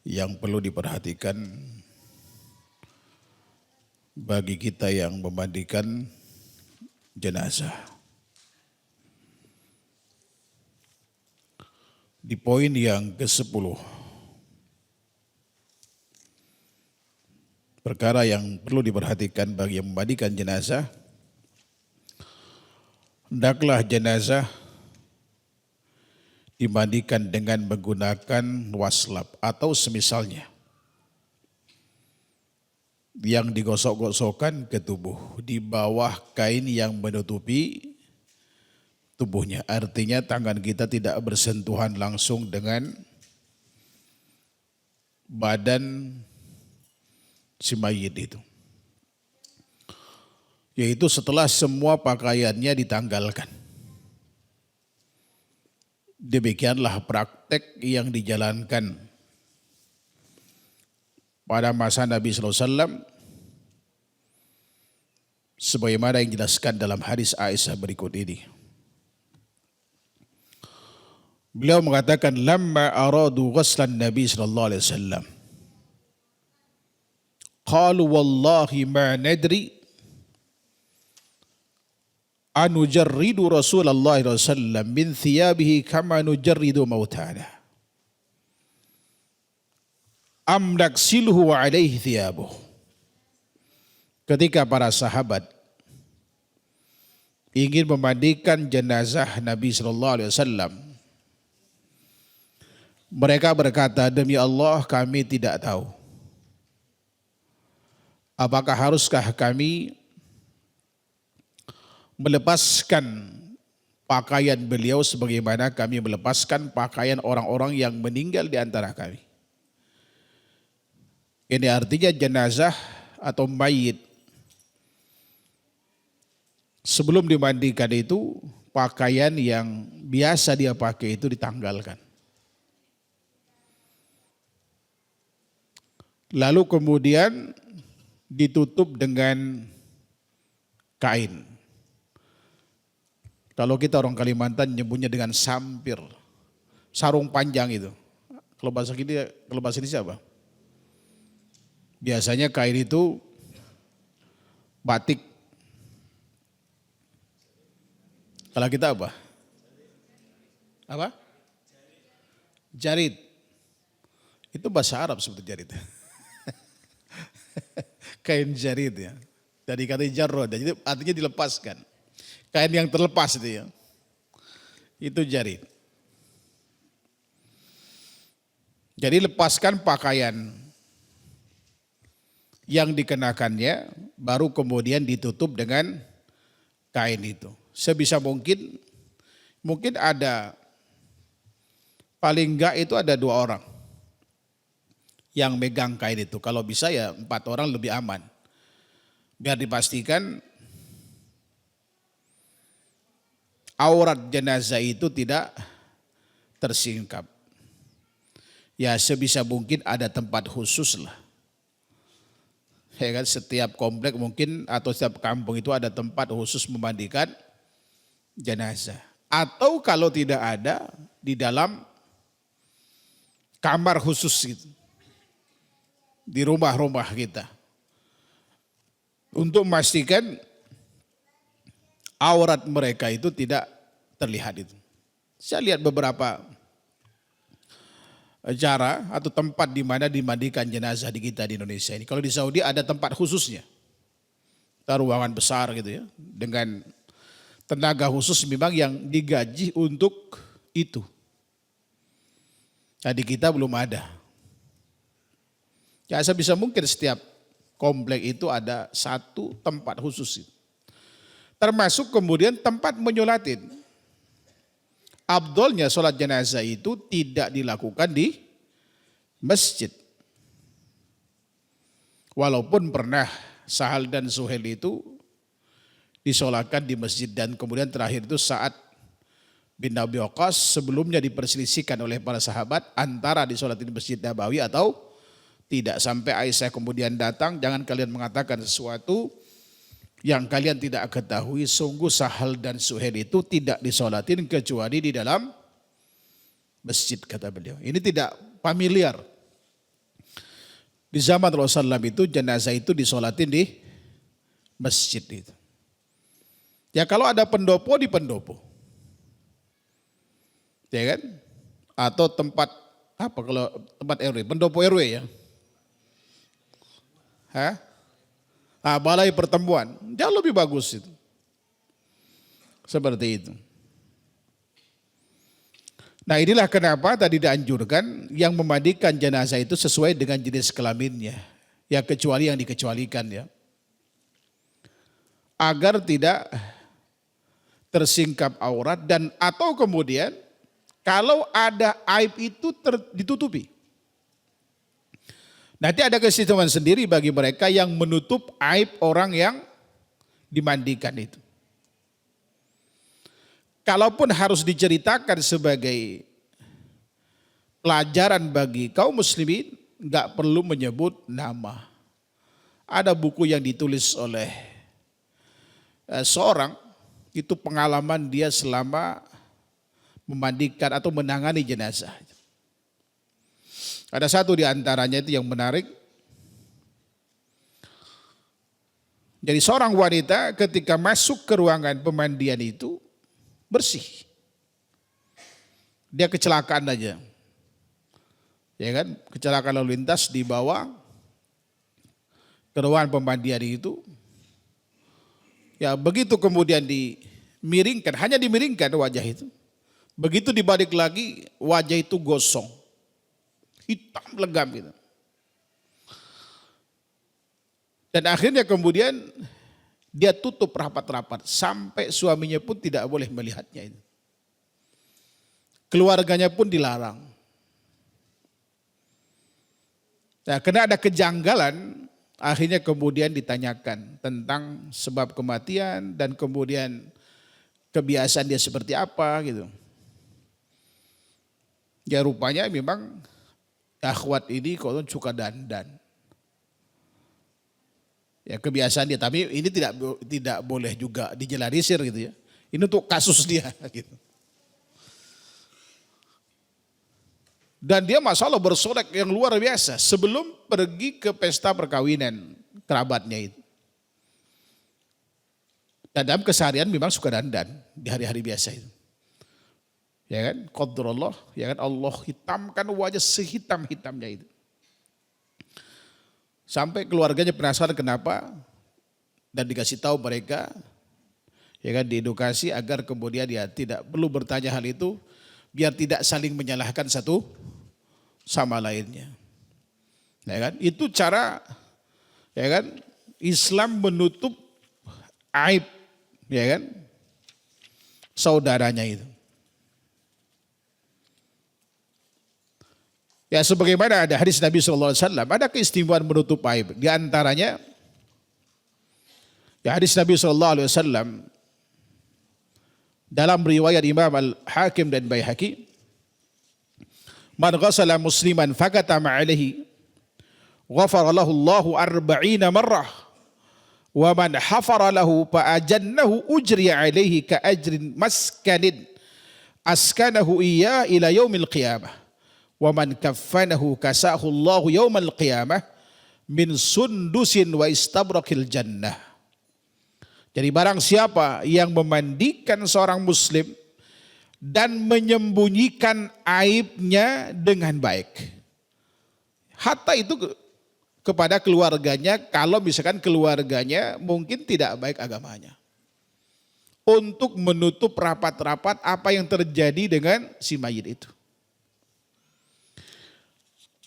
yang perlu diperhatikan bagi kita yang memandikan jenazah. Di poin yang ke-10, perkara yang perlu diperhatikan bagi yang memandikan jenazah, hendaklah jenazah dimandikan dengan menggunakan waslap atau semisalnya yang digosok-gosokkan ke tubuh di bawah kain yang menutupi tubuhnya. Artinya tangan kita tidak bersentuhan langsung dengan badan si mayit itu. Yaitu setelah semua pakaiannya ditanggalkan. Demikianlah praktek yang dijalankan pada masa Nabi SAW, sebagaimana yang dijelaskan dalam hadis Aisyah berikut ini. Beliau mengatakan, lamma aradu ghuslan Nabi sallallahu alaihi wasallam, qalu wallahi ma nadri anujarridu Rasulullah sallallahu alaihi wasallam min thiyabihi kama nujarridu mautana am naksiluhu wa alaihi thiyabuh. Ketika para sahabat ingin memandikan jenazah Nabi sallallahu alaihi wasallam, mereka berkata, demi Allah kami tidak tahu. Apakah haruskah kami melepaskan pakaian beliau sebagaimana kami melepaskan pakaian orang-orang yang meninggal di antara kami. Ini artinya jenazah atau mayit sebelum dimandikan itu pakaian yang biasa dia pakai itu ditanggalkan. Lalu kemudian ditutup dengan kain. Kalau kita orang Kalimantan nyebutnya dengan sampir, sarung panjang itu. Kalau bahasa ini siapa? Biasanya kain itu batik. Kalau kita apa? Apa? Jarit. Itu bahasa Arab sebetulnya jarit. Kain jarit ya. Dari kata jarrod, jadi artinya dilepaskan. Kain yang terlepas itu ya. Itu jarit. Jadi lepaskan pakaian yang dikenakannya, baru kemudian ditutup dengan kain itu. Sebisa mungkin ada, paling enggak itu ada 2 orang yang megang kain itu. Kalau bisa ya 4 orang lebih aman. Biar dipastikan aurat jenazah itu tidak tersingkap. Ya sebisa mungkin ada tempat khusus lah. Ya kan, setiap komplek mungkin atau setiap kampung itu ada tempat khusus memandikan jenazah. Atau kalau tidak ada, di dalam kamar khusus gitu. Di rumah-rumah kita. Untuk memastikan aurat mereka itu tidak terlihat itu. Saya lihat beberapa cara atau tempat di mana dimandikan jenazah di kita di Indonesia ini. Kalau di Saudi ada tempat khususnya. Ruangan besar gitu ya. Dengan tenaga khusus memang yang digaji untuk itu. Nah di kita belum ada. Ya sebisa mungkin setiap komplek itu ada 1 tempat khusus. Termasuk kemudian tempat menyolatin. Afdolnya sholat jenazah itu tidak dilakukan di masjid. Walaupun pernah Sahal dan Suhail itu disolatkan di masjid, dan kemudian terakhir itu Sa'ad bin Abi Waqqas sebelumnya diperselisihkan oleh para sahabat antara disolatin di Masjid Nabawi atau tidak. Sampai Aisyah kemudian datang, jangan kalian mengatakan sesuatu yang kalian tidak ketahui, sungguh Sahal dan Suhail itu tidak disolatin kecuali di dalam masjid, kata beliau. Ini tidak familiar. Di zaman Rasulullah itu jenazah itu disolatin di masjid itu. Ya kalau ada pendopo di pendopo. Ya kan? Atau tempat apa kalau tempat RW, pendopo RW ya. Hah? Nah, balai pertemuan, jauh lebih bagus itu. Seperti itu. Nah inilah kenapa tadi dianjurkan yang memandikan jenazah itu sesuai dengan jenis kelaminnya. Ya kecuali yang dikecualikan ya. Agar tidak tersingkap aurat dan atau kemudian kalau ada aib itu ditutupi. Nanti ada keistimewaan sendiri bagi mereka yang menutup aib orang yang dimandikan itu. Kalaupun harus diceritakan sebagai pelajaran bagi kaum muslimin, nggak perlu menyebut nama. Ada buku yang ditulis oleh seorang, itu pengalaman dia selama memandikan atau menangani jenazah. Ada satu di antaranya itu yang menarik. Jadi seorang wanita ketika masuk ke ruangan pemandian itu bersih. Dia kecelakaan aja. Ya kan, kecelakaan lalu lintas dibawa ke ruangan pemandian itu. Ya begitu kemudian dimiringkan, hanya dimiringkan wajah itu. Begitu dibalik lagi wajah itu gosong. Hitam legam gitu. Dan akhirnya kemudian dia tutup rapat-rapat sampai suaminya pun tidak boleh melihatnya itu. Keluarganya pun dilarang. Nah, karena ada kejanggalan, akhirnya kemudian ditanyakan tentang sebab kematian dan kemudian kebiasaan dia seperti apa gitu. Ya rupanya memang akhwat ini kalau suka dandan. Ya kebiasaan dia, tapi ini tidak boleh juga dijelasir gitu ya. Ini untuk kasus dia gitu. Dan dia masalah bersolek yang luar biasa sebelum pergi ke pesta perkawinan kerabatnya itu. Dan dalam keseharian memang suka dandan di hari-hari biasa itu. Ya kan, qadarullah, ya kan, Allah hitamkan wajah sehitam-hitamnya itu. Sampai keluarganya penasaran kenapa dan dikasih tahu mereka, ya kan, diedukasi agar kemudian dia tidak perlu bertanya hal itu biar tidak saling menyalahkan satu sama lainnya. Ya kan, itu cara, ya kan, Islam menutup aib, ya kan, saudaranya itu. Ya sebagaimana ada hadis Nabi SAW, ada keistimewaan menutup aib. Di antaranya, ya hadis Nabi SAW dalam riwayat Imam Al-Hakim dan Baihaqi, man ghasala musliman fakatama alaihi, ghafara lahu Allahu 40 marrah, wa man hafara lahu fa'ajannahu ujri alaihi ka ajrin maskanin askanahu iya ila yaumil qiyamah. Wa man kaffanahu kasahu Allahu yaumal qiyamah min sundusin wa istabrakil jannah. Jadi barang siapa yang memandikan seorang muslim dan menyembunyikan aibnya dengan baik. Hatta itu kepada keluarganya kalau misalkan keluarganya mungkin tidak baik agamanya. Untuk menutup rapat-rapat apa yang terjadi dengan si mayit itu.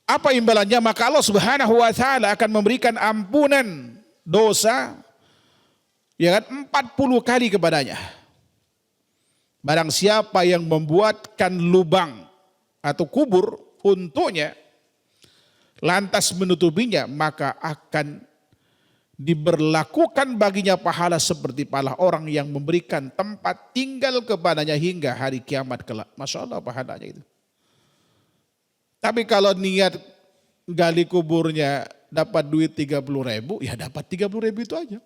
Apa imbalannya? Maka Allah Subhanahu wa taala akan memberikan ampunan dosa ya kan 40 kali kepadanya. Barang siapa yang membuatkan lubang atau kubur untuknya lantas menutupinya, maka akan diberlakukan baginya pahala seperti pahala orang yang memberikan tempat tinggal kepadanya hingga hari kiamat kelak. Masya Allah pahalanya itu. Tapi kalau niat gali kuburnya dapat duit 30.000, ya dapat 30.000 itu aja.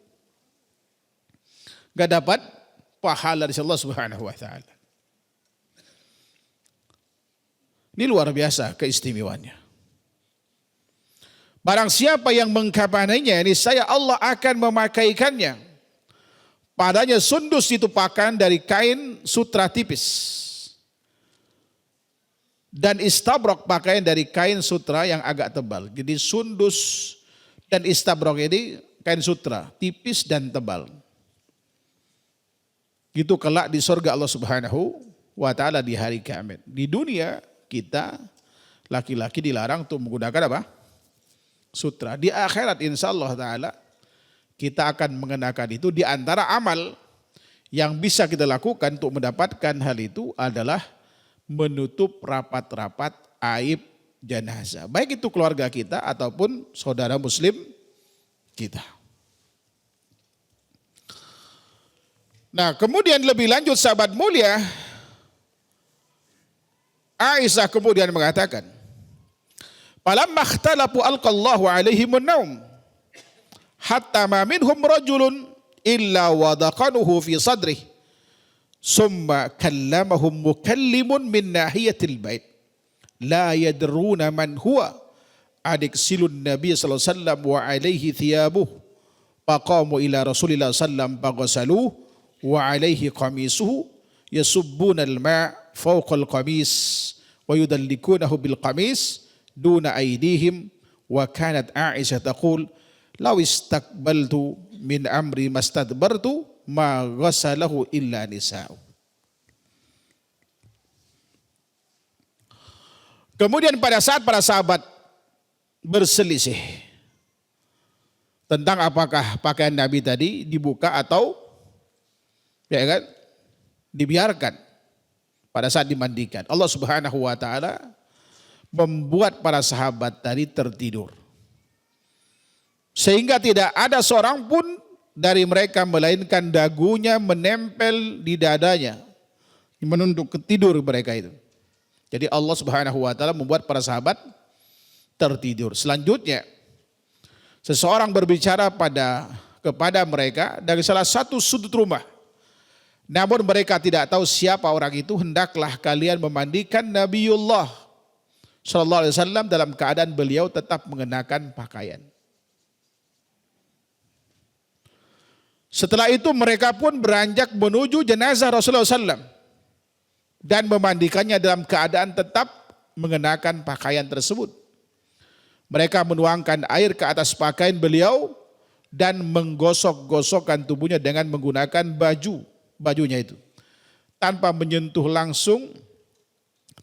Gak dapat pahala dari Allah Subhanahu wa taala. Ini luar biasa keistimewaannya. Barang siapa yang mengkafanainya, ini saya Allah akan memakaikannya. Padanya sundus itu pakaian dari kain sutra tipis. Dan istabrok pakaian dari kain sutra yang agak tebal. Jadi sundus dan istabrok ini kain sutra, tipis dan tebal. Gitu kelak di surga Allah Subhanahu wa taala di hari kiamat. Di dunia kita laki-laki dilarang untuk menggunakan apa? Sutra. Di akhirat insyaallah taala kita akan mengenakan itu. Di antara amal yang bisa kita lakukan untuk mendapatkan hal itu adalah menutup rapat-rapat aib jenazah. Baik itu keluarga kita ataupun saudara muslim kita. Nah kemudian lebih lanjut sahabat mulia, Aisyah kemudian mengatakan, Falamma ikhtalafu alqallahu alaihim an-naum hatta ma minhum rajulun illa wadaqanuhu fi sadrih summa kallamahum mukallimun min nahiyatil bait la yadruna man huwa adiksilun nabiy sallallahu alaihi wasallam wa alaihi thiyabuh faqamu ila rasulillah sallam faghasaluhu wa alaihi qamisuhu yasubbuna al-ma' fawqa al-qamis wa yudallikunahu bil qamis duna aydihim wa kanat Aisyah taqul law istakbaltu min amri mastadbartu ma ghasalahu illa nisa'u. Kemudian pada saat para sahabat berselisih tentang apakah pakaian Nabi tadi dibuka atau ya kan dibiarkan pada saat dimandikan, Allah Subhanahu wa taala membuat para sahabat tadi tertidur. Sehingga tidak ada seorang pun dari mereka melainkan dagunya menempel di dadanya, menunduk ke tidur mereka itu. Jadi Allah Subhanahu wa taala membuat para sahabat tertidur. Selanjutnya seseorang berbicara kepada mereka dari salah satu sudut rumah. Namun mereka tidak tahu siapa orang itu, hendaklah kalian memandikan Nabiullah sallallahu alaihi wasallam dalam keadaan beliau tetap mengenakan pakaian. Setelah itu mereka pun beranjak menuju jenazah Rasulullah SAW dan memandikannya dalam keadaan tetap mengenakan pakaian tersebut. Mereka menuangkan air ke atas pakaian beliau dan menggosok-gosokkan tubuhnya dengan menggunakan bajunya itu, tanpa menyentuh langsung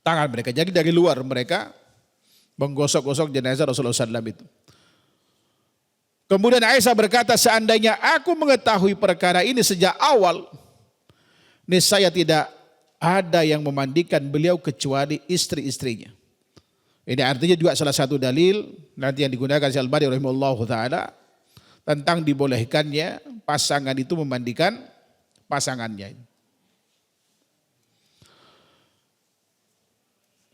tangan mereka. Jadi dari luar mereka menggosok-gosok jenazah Rasulullah SAW itu. Kemudian Aisyah berkata, seandainya aku mengetahui perkara ini sejak awal, niscaya tidak ada yang memandikan beliau kecuali istri-istrinya. Ini artinya juga salah satu dalil nanti yang digunakan Syekh Al-Albani rahimahullahu taala tentang dibolehkannya pasangan itu memandikan pasangannya.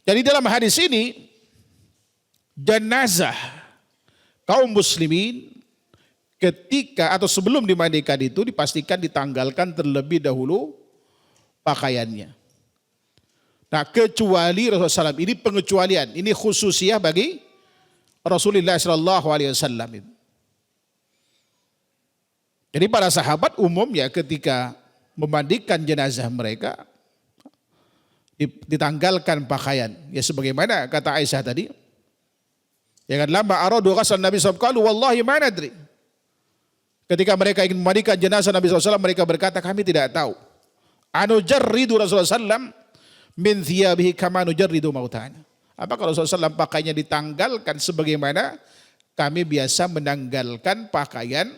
Jadi dalam hadis ini jenazah kaum muslimin ketika atau sebelum dimandikan itu dipastikan ditanggalkan terlebih dahulu pakaiannya. Nah, kecuali Rasulullah SAW, ini pengecualian, ini khususiyah bagi Rasulullah SAW. Jadi para sahabat umumnya ketika memandikan jenazah mereka ditanggalkan pakaian. Ya sebagaimana kata Aisyah tadi. Ya kan, lama aradu ghasal Nabi SAW, wallahi ma nadri. Ketika mereka ingin memandikan jenazah Nabi SAW, mereka berkata, kami tidak tahu. Anujarridu Rasulullah SAW min thiyabihi kama nujarridu mautana. Apakah Rasulullah SAW pakainya ditanggalkan sebagaimana kami biasa menanggalkan pakaian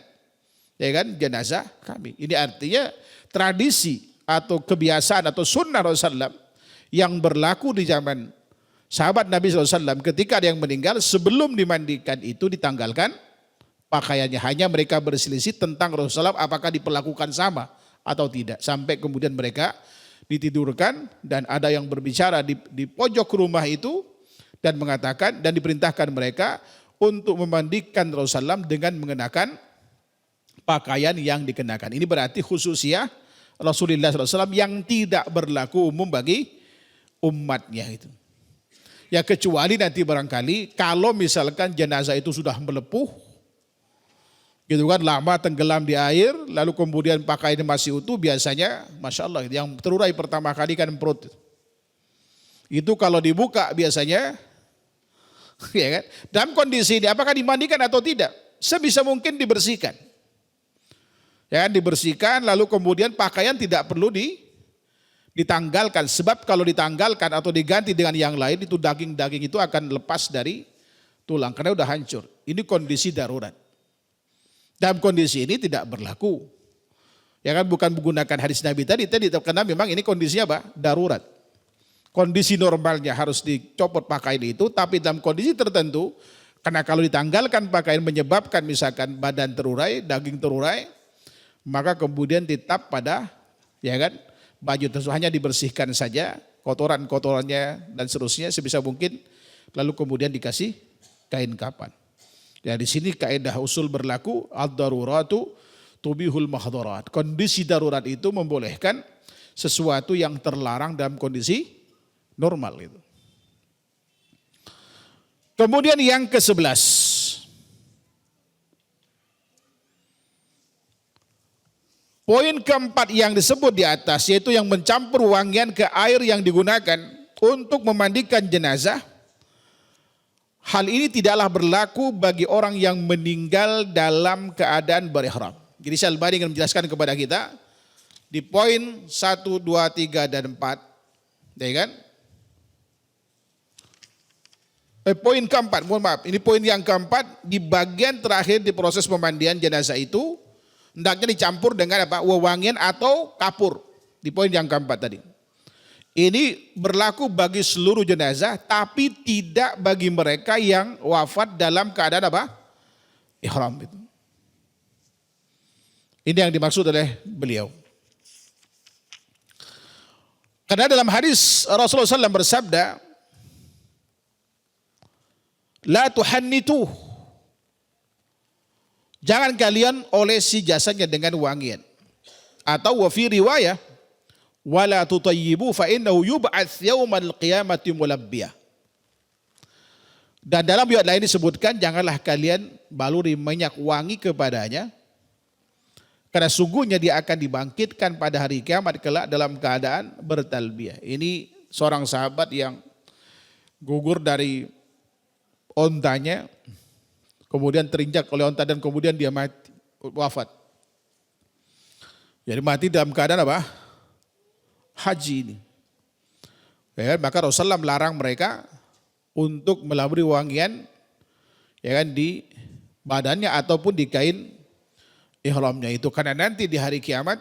ya kan jenazah kami. Ini artinya tradisi atau kebiasaan atau sunnah Rasulullah SAW yang berlaku di zaman sahabat Nabi SAW ketika ada yang meninggal sebelum dimandikan itu ditanggalkan pakaiannya. Hanya mereka berselisih tentang Rasulullah SAW apakah diperlakukan sama atau tidak. Sampai kemudian mereka ditidurkan dan ada yang berbicara di pojok rumah itu dan mengatakan dan diperintahkan mereka untuk memandikan Rasulullah SAW dengan mengenakan pakaian yang dikenakan. Ini berarti khususnya Rasulullah SAW yang tidak berlaku umum bagi umatnya itu. Ya kecuali nanti barangkali kalau misalkan jenazah itu sudah melepuh, gitu kan, lama tenggelam di air, lalu kemudian pakaiannya masih utuh, biasanya Masya Allah yang terurai pertama kali kan perut. Itu kalau dibuka biasanya, ya kan, dalam kondisi ini apakah dimandikan atau tidak? Sebisa mungkin dibersihkan. Ya, dibersihkan lalu kemudian pakaian tidak perlu ditanggalkan. Sebab kalau ditanggalkan atau diganti dengan yang lain itu daging-daging itu akan lepas dari tulang karena udah hancur. Ini kondisi darurat. Dalam kondisi ini tidak berlaku. Ya kan, bukan menggunakan hadis Nabi tadi karena memang ini kondisinya apa? Darurat. Kondisi normalnya harus dicopot pakaian itu, tapi dalam kondisi tertentu karena kalau ditanggalkan pakaian menyebabkan misalkan badan terurai, daging terurai, maka kemudian tetap pada ya kan baju tersebut hanya dibersihkan saja kotoran-kotorannya dan seterusnya sebisa mungkin lalu kemudian dikasih kain kapan. Ya di sini kaidah usul berlaku ad-daruratu tubihul mahdharat. Kondisi darurat itu membolehkan sesuatu yang terlarang dalam kondisi normal itu. Kemudian yang ke-11. Poin keempat yang disebut di atas yaitu yang mencampur wangian ke air yang digunakan untuk memandikan jenazah. Hal ini tidaklah berlaku bagi orang yang meninggal dalam keadaan berihram. Jadi Syalbani ingin menjelaskan kepada kita di poin 1, 2, 3, dan 4. Ya kan? Poin keempat, mohon maaf, ini poin yang keempat, di bagian terakhir di proses pemandian jenazah itu hendaknya dicampur dengan apa? Wewangian atau kapur. Di poin yang keempat tadi. Ini berlaku bagi seluruh jenazah, tapi tidak bagi mereka yang wafat dalam keadaan apa? Ihram itu. Ini yang dimaksud oleh beliau. Karena dalam hadis Rasulullah SAW bersabda, la tuhannitu. Jangan kalian olesi jasanya dengan wangian. Atau wa fi riwayah, wala tutayyibu fa innahu yub'ats yaumal qiyamati mulabbiyah. Dan dalam riwayat lain disebutkan, janganlah kalian baluri minyak wangi kepadanya, karena sungguhnya dia akan dibangkitkan pada hari kiamat kelak dalam keadaan bertalbiyah. Ini seorang sahabat yang gugur dari ontanya, kemudian terinjak oleh onta dan kemudian dia mati, wafat. Jadi mati dalam keadaan apa? Haji ini. Ya, maka Rasulullah melarang mereka untuk melaburi wangian ya kan, di badannya ataupun di kain ihramnya itu, karena nanti di hari kiamat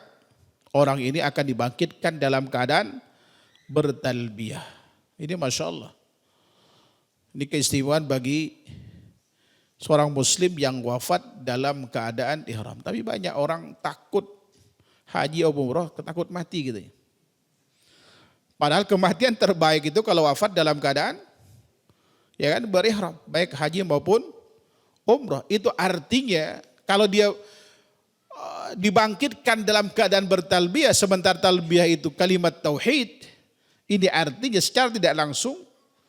orang ini akan dibangkitkan dalam keadaan bertalbiyah. Ini Masya Allah. Ini keistimewaan bagi seorang muslim yang wafat dalam keadaan ihram. Tapi banyak orang takut haji atau umroh, takut mati gitu. Padahal kematian terbaik itu kalau wafat dalam keadaan ya kan berihram, baik haji maupun umroh. Itu artinya kalau dia dibangkitkan dalam keadaan bertalbiyah, sementara talbiyah itu kalimat tauhid, ini artinya secara tidak langsung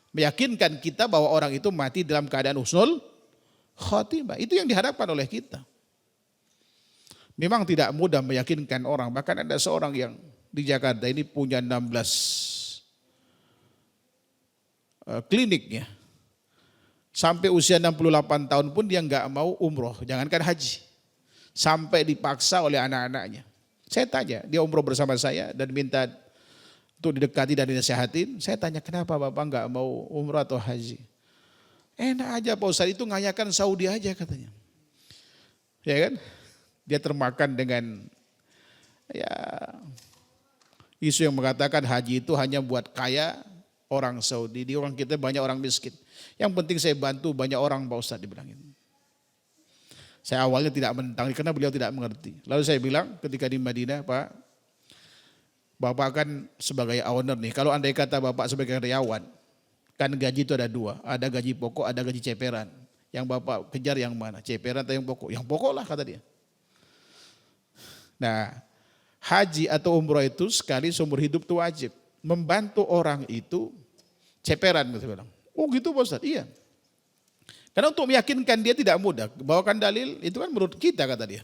meyakinkan kita bahwa orang itu mati dalam keadaan husnul khotimah. Itu yang diharapkan oleh kita. Memang tidak mudah meyakinkan orang. Bahkan ada seorang yang di Jakarta ini punya 16 kliniknya. Sampai usia 68 tahun pun dia nggak mau umroh, jangankan haji. Sampai dipaksa oleh anak-anaknya. Saya tanya, dia umroh bersama saya dan minta untuk didekati dan dinasihatin. Saya tanya, kenapa Bapak nggak mau umroh atau haji? Enak aja Pak Ustadz, itu ngayakan Saudi aja katanya. Ya kan? Dia termakan dengan ya isu yang mengatakan haji itu hanya buat kaya orang Saudi. Di orang kita banyak orang miskin. Yang penting saya bantu banyak orang Pak Ustadz, dibilangin. Saya awalnya tidak menentang karena beliau tidak mengerti. Lalu saya bilang ketika di Madinah, Pak, Bapak kan sebagai owner nih. Kalau andai kata Bapak sebagai karyawan, kan gaji itu ada dua. Ada gaji pokok, ada gaji ceperan. Yang Bapak kejar yang mana? Ceperan atau yang pokok? Yang pokok lah kata dia. Nah, haji atau umroh itu sekali seumur hidup itu wajib. Membantu orang itu ceperan gitu bilang. Oh gitu Pak Ustadz? Iya. Karena untuk meyakinkan dia tidak mudah. Bawakan dalil itu kan menurut kita kata dia.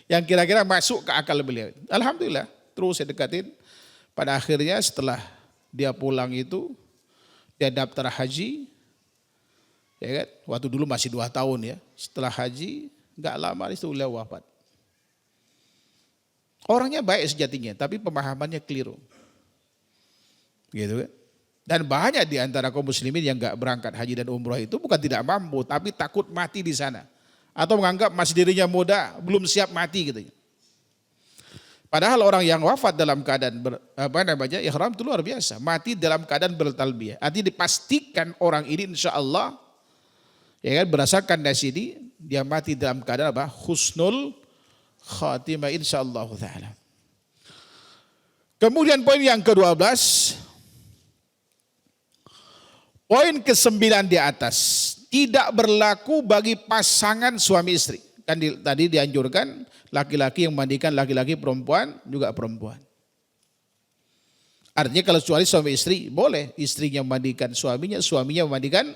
Yang kira-kira masuk ke akal beliau. Alhamdulillah terus saya dekatin. Pada akhirnya setelah dia pulang itu dia daftar haji. Ya kan? Waktu dulu masih 2 tahun ya. Setelah haji gak lama itu beliau wafat. Orangnya baik sejatinya tapi pemahamannya keliru. Gitu kan. Dan banyak di antara kaum muslimin yang gak berangkat haji dan umroh itu bukan tidak mampu, tapi takut mati di sana. Atau menganggap masih dirinya muda, belum siap mati gitu. Padahal orang yang wafat dalam keadaan ihram itu luar biasa. Mati dalam keadaan bertalbiyah. Artinya dipastikan orang ini insya Allah, ya kan, berdasarkan dari sini, dia mati dalam keadaan apa? Husnul khatimah insya Allah ta'ala. Kemudian poin yang ke-12. Poin ke-9 di atas, tidak berlaku bagi pasangan suami istri. Kan tadi dianjurkan laki-laki yang memandikan laki-laki, perempuan juga perempuan. Artinya kalau kecuali suami istri boleh istrinya memandikan suaminya, suaminya memandikan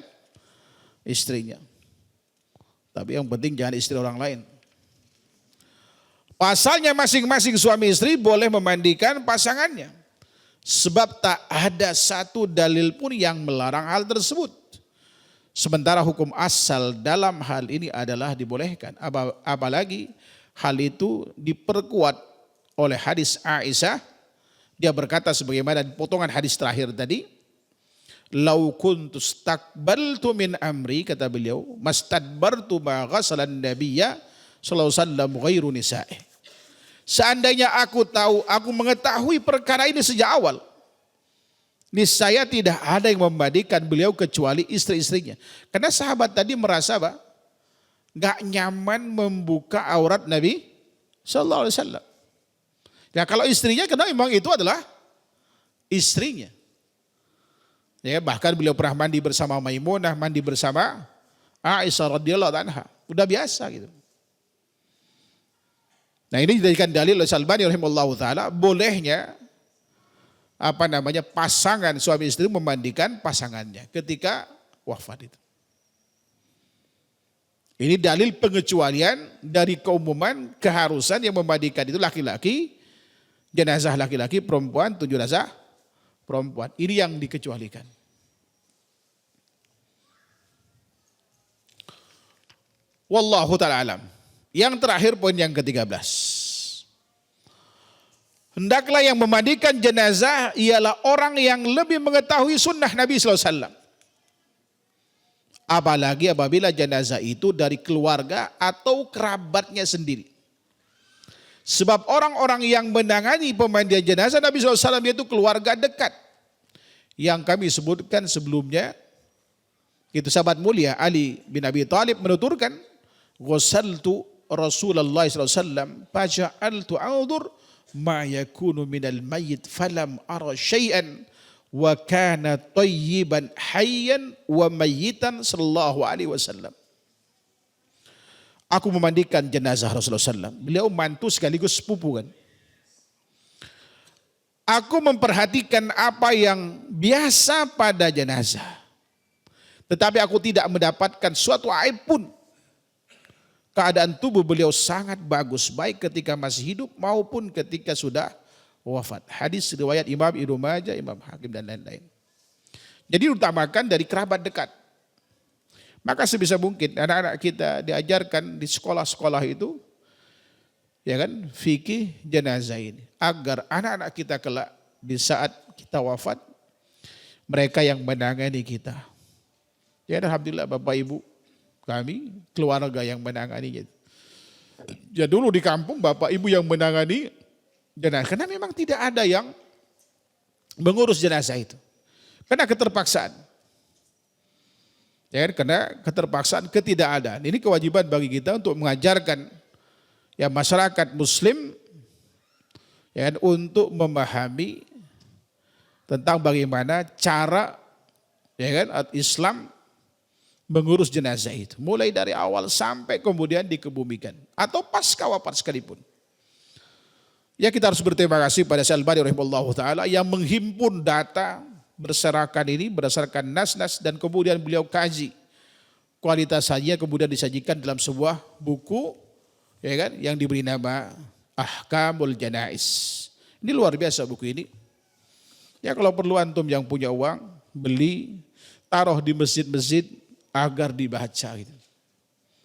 istrinya. Tapi yang penting jangan istri orang lain. Pasalnya masing-masing suami istri boleh memandikan pasangannya. Sebab tak ada satu dalil pun yang melarang hal tersebut. Sementara hukum asal dalam hal ini adalah dibolehkan. Apalagi hal itu diperkuat oleh hadis Aisyah. Dia berkata sebagaimana potongan hadis terakhir tadi. Lau kuntu stakbaltu min amri, kata beliau, mastadbartu ma ghasalan nabiyya sallallahu alaihi wasallam ghairu nisa'i. Seandainya aku mengetahui perkara ini sejak awal, niscaya tidak ada yang memandikan beliau kecuali istri-istrinya. Karena sahabat tadi merasa gak nyaman membuka aurat Nabi sallallahu alaihi wasallam. Ya kalau istrinya, karena memang itu adalah istrinya. Ya, bahkan beliau pernah mandi bersama Maimunah, mandi bersama Aisyah radhiyallahu anha. Udah biasa gitu. Nah ini dijadikan dalil oleh Syalbani rahimahullahu taala bolehnya pasangan suami istri memandikan pasangannya ketika wafat itu. Ini dalil pengecualian dari keumuman keharusan yang memandikan itu laki-laki, jenazah laki-laki, perempuan, 7 jenazah perempuan. Ini yang dikecualikan. Wallahu ta'ala alam. Yang terakhir poin yang ke-13. Hendaklah yang memandikan jenazah ialah orang yang lebih mengetahui sunnah Nabi SAW. Apalagi apabila jenazah itu dari keluarga atau kerabatnya sendiri. Sebab orang-orang yang menangani pemandian jenazah Nabi SAW itu keluarga dekat. Yang kami sebutkan sebelumnya, itu sahabat mulia Ali bin Abi Thalib menuturkan, ghasaltu Rasulullah SAW faja'altu a'udhur ma yakunu minal mayyit falam ara syai'an wa kana tayyiban hayyan wa mayyitan sallallahu alaihi wasallam. Aku memandikan jenazah Rasulullah SAW. Beliau mantu sekaligus sepupu kan. Aku memperhatikan apa yang biasa pada jenazah. Tetapi aku tidak mendapatkan suatu aib pun. Keadaan tubuh beliau sangat bagus, baik ketika masih hidup maupun ketika sudah wafat. Hadis riwayat Imam Ibnu Majah, Imam Hakim dan lain-lain. Jadi utamakan dari kerabat dekat. Maka sebisa mungkin anak-anak kita diajarkan di sekolah-sekolah itu, ya kan, fikih jenazah ini. Agar anak-anak kita kelak di saat kita wafat, mereka yang menangani kita. Ya alhamdulillah Bapak Ibu kami, keluarga yang menanganinya. Ya dulu di kampung Bapak Ibu yang menangani jenazah. Karena memang tidak ada yang mengurus jenazah itu. Karena keterpaksaan. Ya, karena keterpaksaan, ketidakadaan. Ini kewajiban bagi kita untuk mengajarkan ya masyarakat muslim ya untuk memahami tentang bagaimana cara ya kan Islam mengurus jenazah itu. Mulai dari awal sampai kemudian dikebumikan. Atau pasca wafat sekalipun. Ya kita harus berterima kasih pada Syalbani rahimahullahu ta'ala yang menghimpun data berserakan ini berdasarkan nas-nas dan kemudian beliau kaji. Kualitasnya kemudian disajikan dalam sebuah buku ya kan yang diberi nama Ahkamul Janaiz. Ini luar biasa buku ini. Ya kalau perlu antum yang punya uang, beli, taruh di masjid-masjid agar dibaca gitu.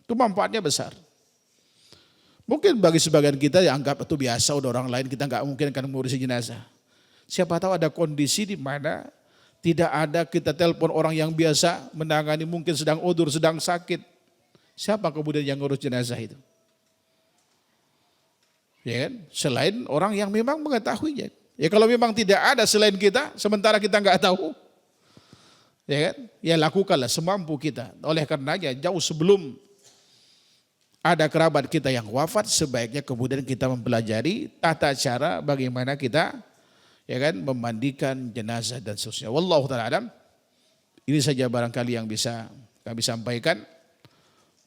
Itu manfaatnya besar. Mungkin bagi sebagian kita yang anggap itu biasa, udah orang lain, kita nggak mungkin akan mengurusi jenazah. Siapa tahu ada kondisi di mana tidak ada, kita telepon orang yang biasa menangani, mungkin sedang udur, sedang sakit. Siapa kemudian yang ngurus jenazah itu? Ya kan? Selain orang yang memang mengetahuinya. Ya kalau memang tidak ada selain kita, sementara kita nggak tahu, ya kan? Ya lakukanlah semampu kita. Oleh karenanya jauh sebelum ada kerabat kita yang wafat, sebaiknya kemudian kita mempelajari tata cara bagaimana kita ya kan memandikan jenazah dan seterusnya. Wallahu ta'ala alam. Ini saja barangkali yang bisa kami sampaikan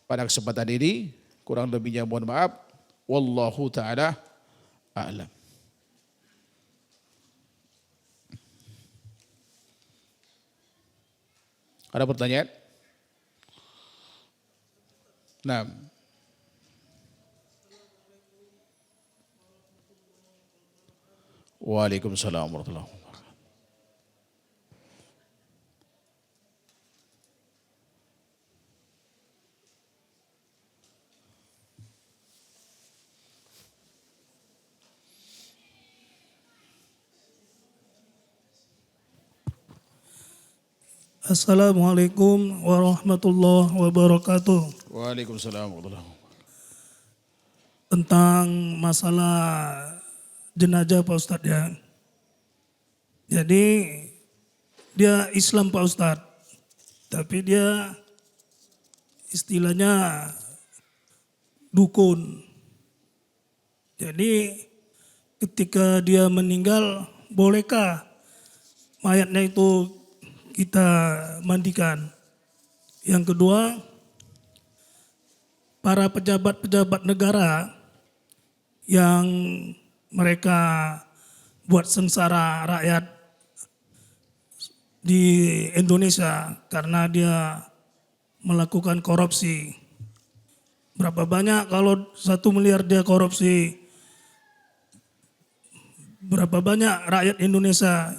pada kesempatan ini. Kurang lebihnya mohon maaf. Wallahu ta'ala a'lam. Ada pertanyaan? Nah. Waalaikumsalam warahmatullahi wabarakatuh. Assalamualaikum warahmatullahi wabarakatuh. Waalaikumsalam warahmatullahi wabarakatuh. Tentang masalah jenazah Pak Ustadz ya. Jadi dia Islam Pak Ustadz, tapi dia istilahnya dukun. Jadi ketika dia meninggal, bolehkah mayatnya itu kita mandikan? Yang kedua, para pejabat-pejabat negara yang mereka buat sengsara rakyat di Indonesia karena dia melakukan korupsi. Berapa banyak kalau 1 miliar dia korupsi, berapa banyak rakyat Indonesia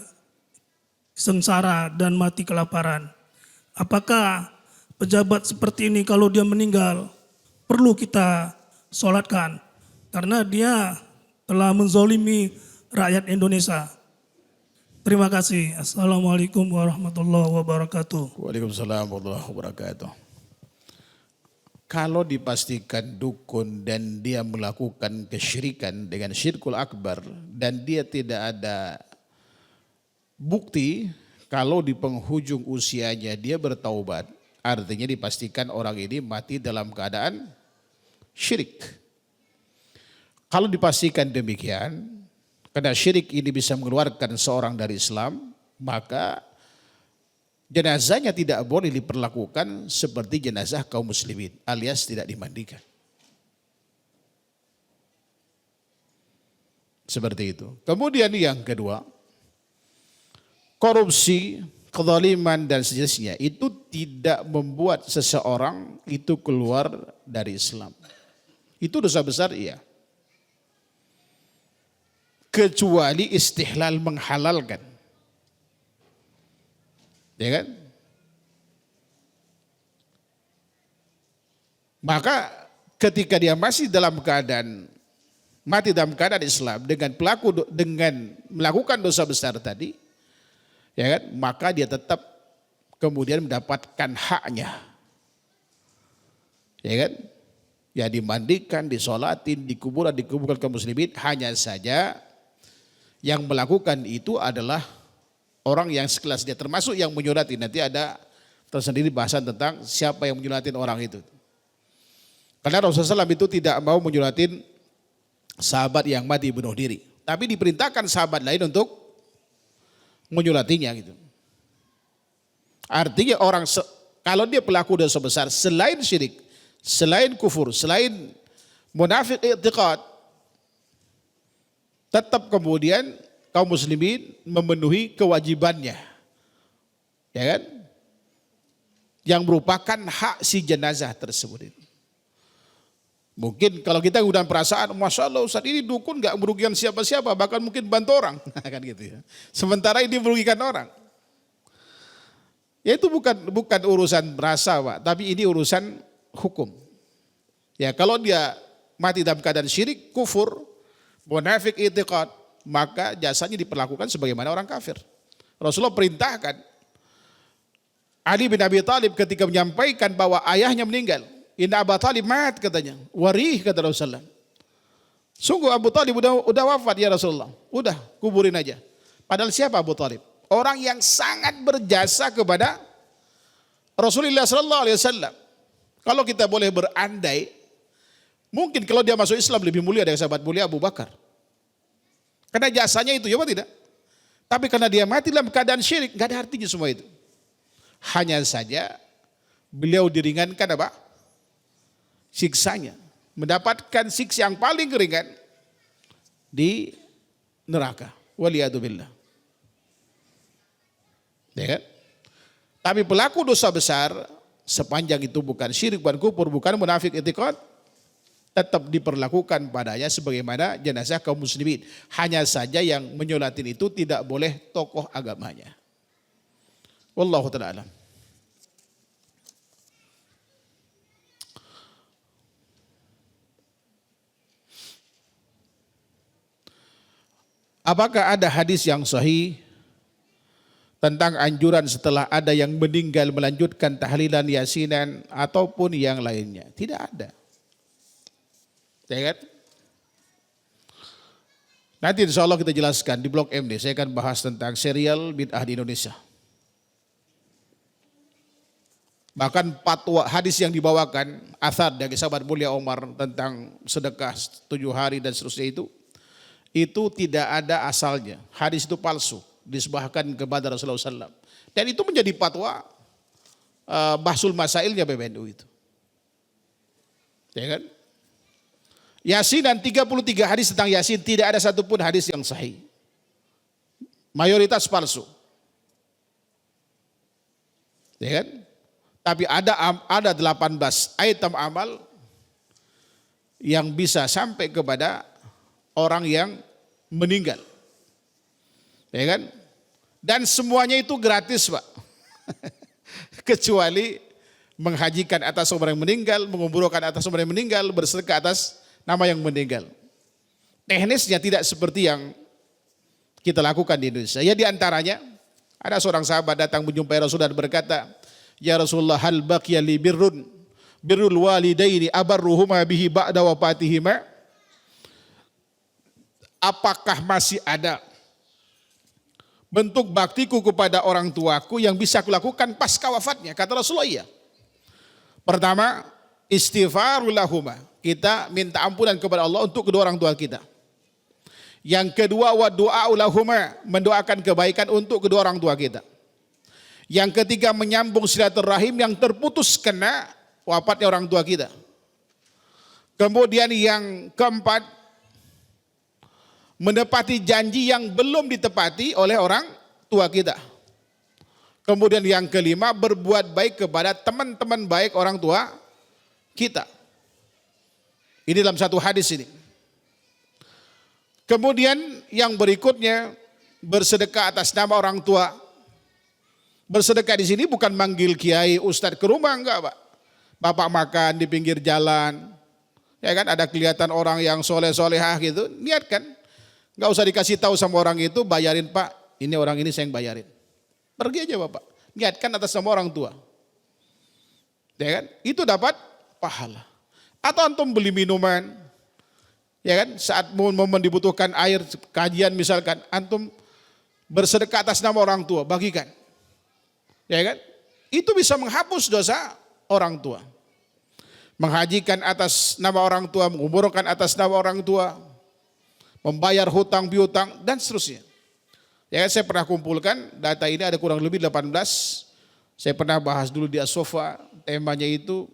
sengsara dan mati kelaparan. Apakah pejabat seperti ini kalau dia meninggal perlu kita sholatkan? Karena dia telah menzolimi rakyat Indonesia. Terima kasih. Assalamualaikum warahmatullahi wabarakatuh. Waalaikumsalam warahmatullahi wabarakatuh. Kalau dipastikan dukun dan dia melakukan kesyirikan dengan syirkul akbar dan dia tidak ada bukti kalau di penghujung usianya dia bertaubat, artinya dipastikan orang ini mati dalam keadaan syirik. Kalau dipastikan demikian, karena syirik ini bisa mengeluarkan seorang dari Islam, maka jenazahnya tidak boleh diperlakukan seperti jenazah kaum muslimin, alias tidak dimandikan. Seperti itu. Kemudian yang kedua, korupsi, kezaliman dan sejenisnya itu tidak membuat seseorang itu keluar dari Islam. Itu dosa besar iya. Kecuali istihlal menghalalkan. Ya kan? Maka ketika dia masih dalam keadaan mati dalam keadaan Islam dengan melakukan dosa besar tadi, ya kan? Maka dia tetap kemudian mendapatkan haknya. Ya kan? Ya dimandikan, disolatin, dikuburkan kaum muslimin, hanya saja yang melakukan itu adalah orang yang sekelas dia, termasuk yang menyurati. Nanti ada tersendiri bahasan tentang siapa yang menyuratin orang itu. Karena Rasulullah SAW itu tidak mau menyuratin sahabat yang mati bunuh diri. Tapi diperintahkan sahabat lain untuk menyuratinya gitu. Artinya orang kalau dia pelaku dosa besar selain syirik, selain kufur, selain munafik i'tiqad, tetap kemudian kaum muslimin memenuhi kewajibannya. Ya kan? Yang merupakan hak si jenazah tersebut. Mungkin kalau kita udah perasaan, Masya Allah Ustaz ini dukun gak merugikan siapa-siapa, bahkan mungkin bantu orang. Kan gitu ya. Sementara ini merugikan orang. Ya itu bukan urusan rasa Pak, tapi ini urusan hukum. Ya kalau dia mati dalam keadaan syirik, kufur, munafik i'tiqad, maka jasanya diperlakukan sebagaimana orang kafir. Rasulullah perintahkan Ali bin Abi Thalib ketika menyampaikan bahwa ayahnya meninggal, Inna Abu Thalib mat katanya, warih kata Rasulullah. Sungguh Abu Thalib udah wafat ya Rasulullah, udah kuburin aja. Padahal siapa Abu Thalib? Orang yang sangat berjasa kepada Rasulullah Sallallahu Alaihi Wasallam. Kalau kita boleh berandai, mungkin kalau dia masuk Islam lebih mulia dari sahabat mulia Abu Bakar. Karena jasanya itu, ya apa tidak? Tapi karena dia mati dalam keadaan syirik, gak ada artinya semua itu. Hanya saja beliau diringankan apa? Siksanya. Mendapatkan siksa yang paling ringan di neraka. Waliyadzubillah. Ya kan? Tapi pelaku dosa besar sepanjang itu bukan syirik, bukan kufur, bukan munafik i'tiqad, tetap diperlakukan padanya sebagaimana jenazah kaum muslimin. Hanya saja yang menyolatin itu tidak boleh tokoh agamanya. Wallahu ta'ala alam. Apakah ada hadis yang sahih tentang anjuran setelah ada yang meninggal melanjutkan tahlilan, yasinan ataupun yang lainnya? Tidak ada. Ya kan? Nanti insya Allah kita jelaskan di blog MD. Saya akan bahas tentang serial bid'ah di Indonesia. Bahkan fatwa hadis yang dibawakan athar dari sahabat mulia Umar tentang sedekah 7 hari dan seterusnya itu tidak ada asalnya. Hadis itu palsu, disebahkan kepada Rasulullah SAW. Dan itu menjadi fatwa bahsul masailnya PBNU itu. Ya kan? Yasinan 33 hadis tentang Yasin, tidak ada satupun hadis yang sahih. Mayoritas palsu. Ya kan? Tapi ada 18 item amal yang bisa sampai kepada orang yang meninggal. Ya kan? Dan semuanya itu gratis, Pak. Kecuali menghajikan atas orang yang meninggal, menguburkan atas orang yang meninggal, bersedekah atas nama yang meninggal. Teknisnya tidak seperti yang kita lakukan di Indonesia. Ya di antaranya ada seorang sahabat datang menjumpai Rasulullah dan berkata, "Ya Rasulullah, hal baqiya li birrul walidaini abarruhuma bihi ba'da wafatihima?" Apakah masih ada bentuk baktiku kepada orang tuaku yang bisa kulakukan pasca wafatnya? Kata Rasulullah, iya. Pertama, istighfarul lahuma. Kita minta ampunan kepada Allah untuk kedua orang tua kita. Yang kedua, wa du'a'u lahuma, mendoakan kebaikan untuk kedua orang tua kita. Yang ketiga, menyambung silaturahim yang terputus karena wafatnya orang tua kita. Kemudian yang keempat, menepati janji yang belum ditepati oleh orang tua kita. Kemudian yang kelima, berbuat baik kepada teman-teman baik orang tua kita. Ini dalam satu hadis ini. Kemudian yang berikutnya, bersedekah atas nama orang tua. Bersedekah di sini bukan manggil kiai, ustadz ke rumah, enggak, Pak. Bapak makan di pinggir jalan, ya kan, ada kelihatan orang yang soleh-solehah gitu, niatkan. Enggak usah dikasih tahu sama orang itu, bayarin Pak, ini orang ini saya yang bayarin. Pergi aja Bapak, niatkan atas nama orang tua. Ya kan? Itu dapat pahala. Atau antum beli minuman, ya kan? Saat momen dibutuhkan air, kajian misalkan, antum bersedekah atas nama orang tua, bagikan. Ya kan? Itu bisa menghapus dosa orang tua. Menghajikan atas nama orang tua, menguburkan atas nama orang tua, membayar hutang piutang dan seterusnya. Ya, saya pernah kumpulkan data ini ada kurang lebih 18. Saya pernah bahas dulu di As-Sofa, temanya itu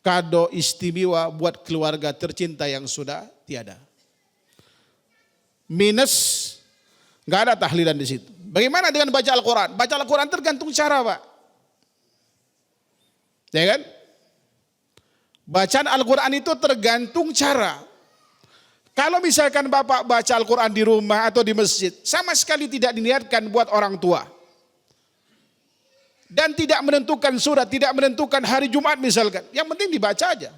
kado istimewa buat keluarga tercinta yang sudah tiada. Minus nggak ada tahlilan di situ. Bagaimana dengan baca Al-Quran? Baca Al-Quran tergantung cara, Pak. Ya kan? Bacaan Al-Quran itu tergantung cara. Kalau misalkan Bapak baca Al-Quran di rumah atau di masjid, sama sekali tidak diniatkan buat orang tua. Dan tidak menentukan surat, tidak menentukan hari Jumat misalkan. Yang penting dibaca aja.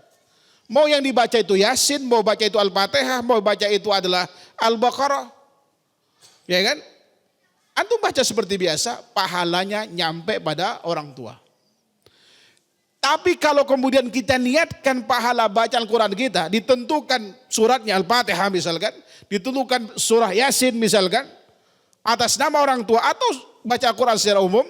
Mau yang dibaca itu Yasin, mau baca itu Al-Fatihah, mau baca itu adalah Al-Baqarah. Ya kan? Antum baca seperti biasa, pahalanya nyampe pada orang tua. Tapi kalau kemudian kita niatkan pahala baca Al-Quran kita, ditentukan suratnya Al-Fatihah misalkan, ditentukan surah Yasin misalkan, atas nama orang tua atau baca Al-Quran secara umum,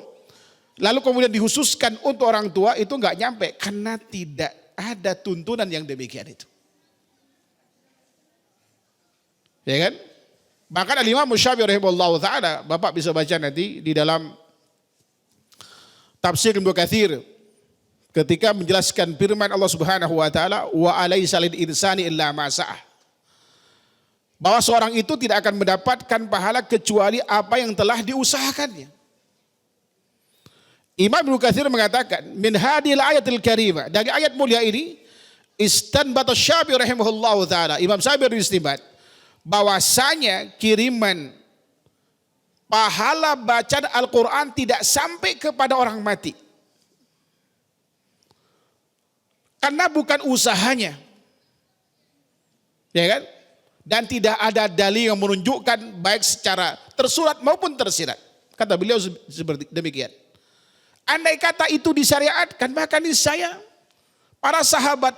lalu kemudian dikhususkan untuk orang tua, itu enggak nyampe. Karena tidak ada tuntunan yang demikian itu. Ya kan? Bahkan Al-Imam Syafi'i rahimahullah ta'ala, Bapak bisa baca nanti di dalam tafsir Ibnu Katsir ketika menjelaskan firman Allah Subhanahu wa taala, wa alaisa lil insani illa ma sa'ah. Bahwa seorang itu tidak akan mendapatkan pahala kecuali apa yang telah diusahakannya. Imam Ibnu Katsir mengatakan, min hadhil ayatil karimah, dari ayat mulia ini, istanbata Syafi'i rahimahullahu taala, Imam Syafi'i beristinbat bahwasanya kiriman pahala bacaan Al-Quran tidak sampai kepada orang mati. Karena bukan usahanya. Ya kan? Dan tidak ada dalil yang menunjukkan baik secara tersurat maupun tersirat. Kata beliau seperti demikian. Andai kata itu disyariatkan, maka niscaya para sahabat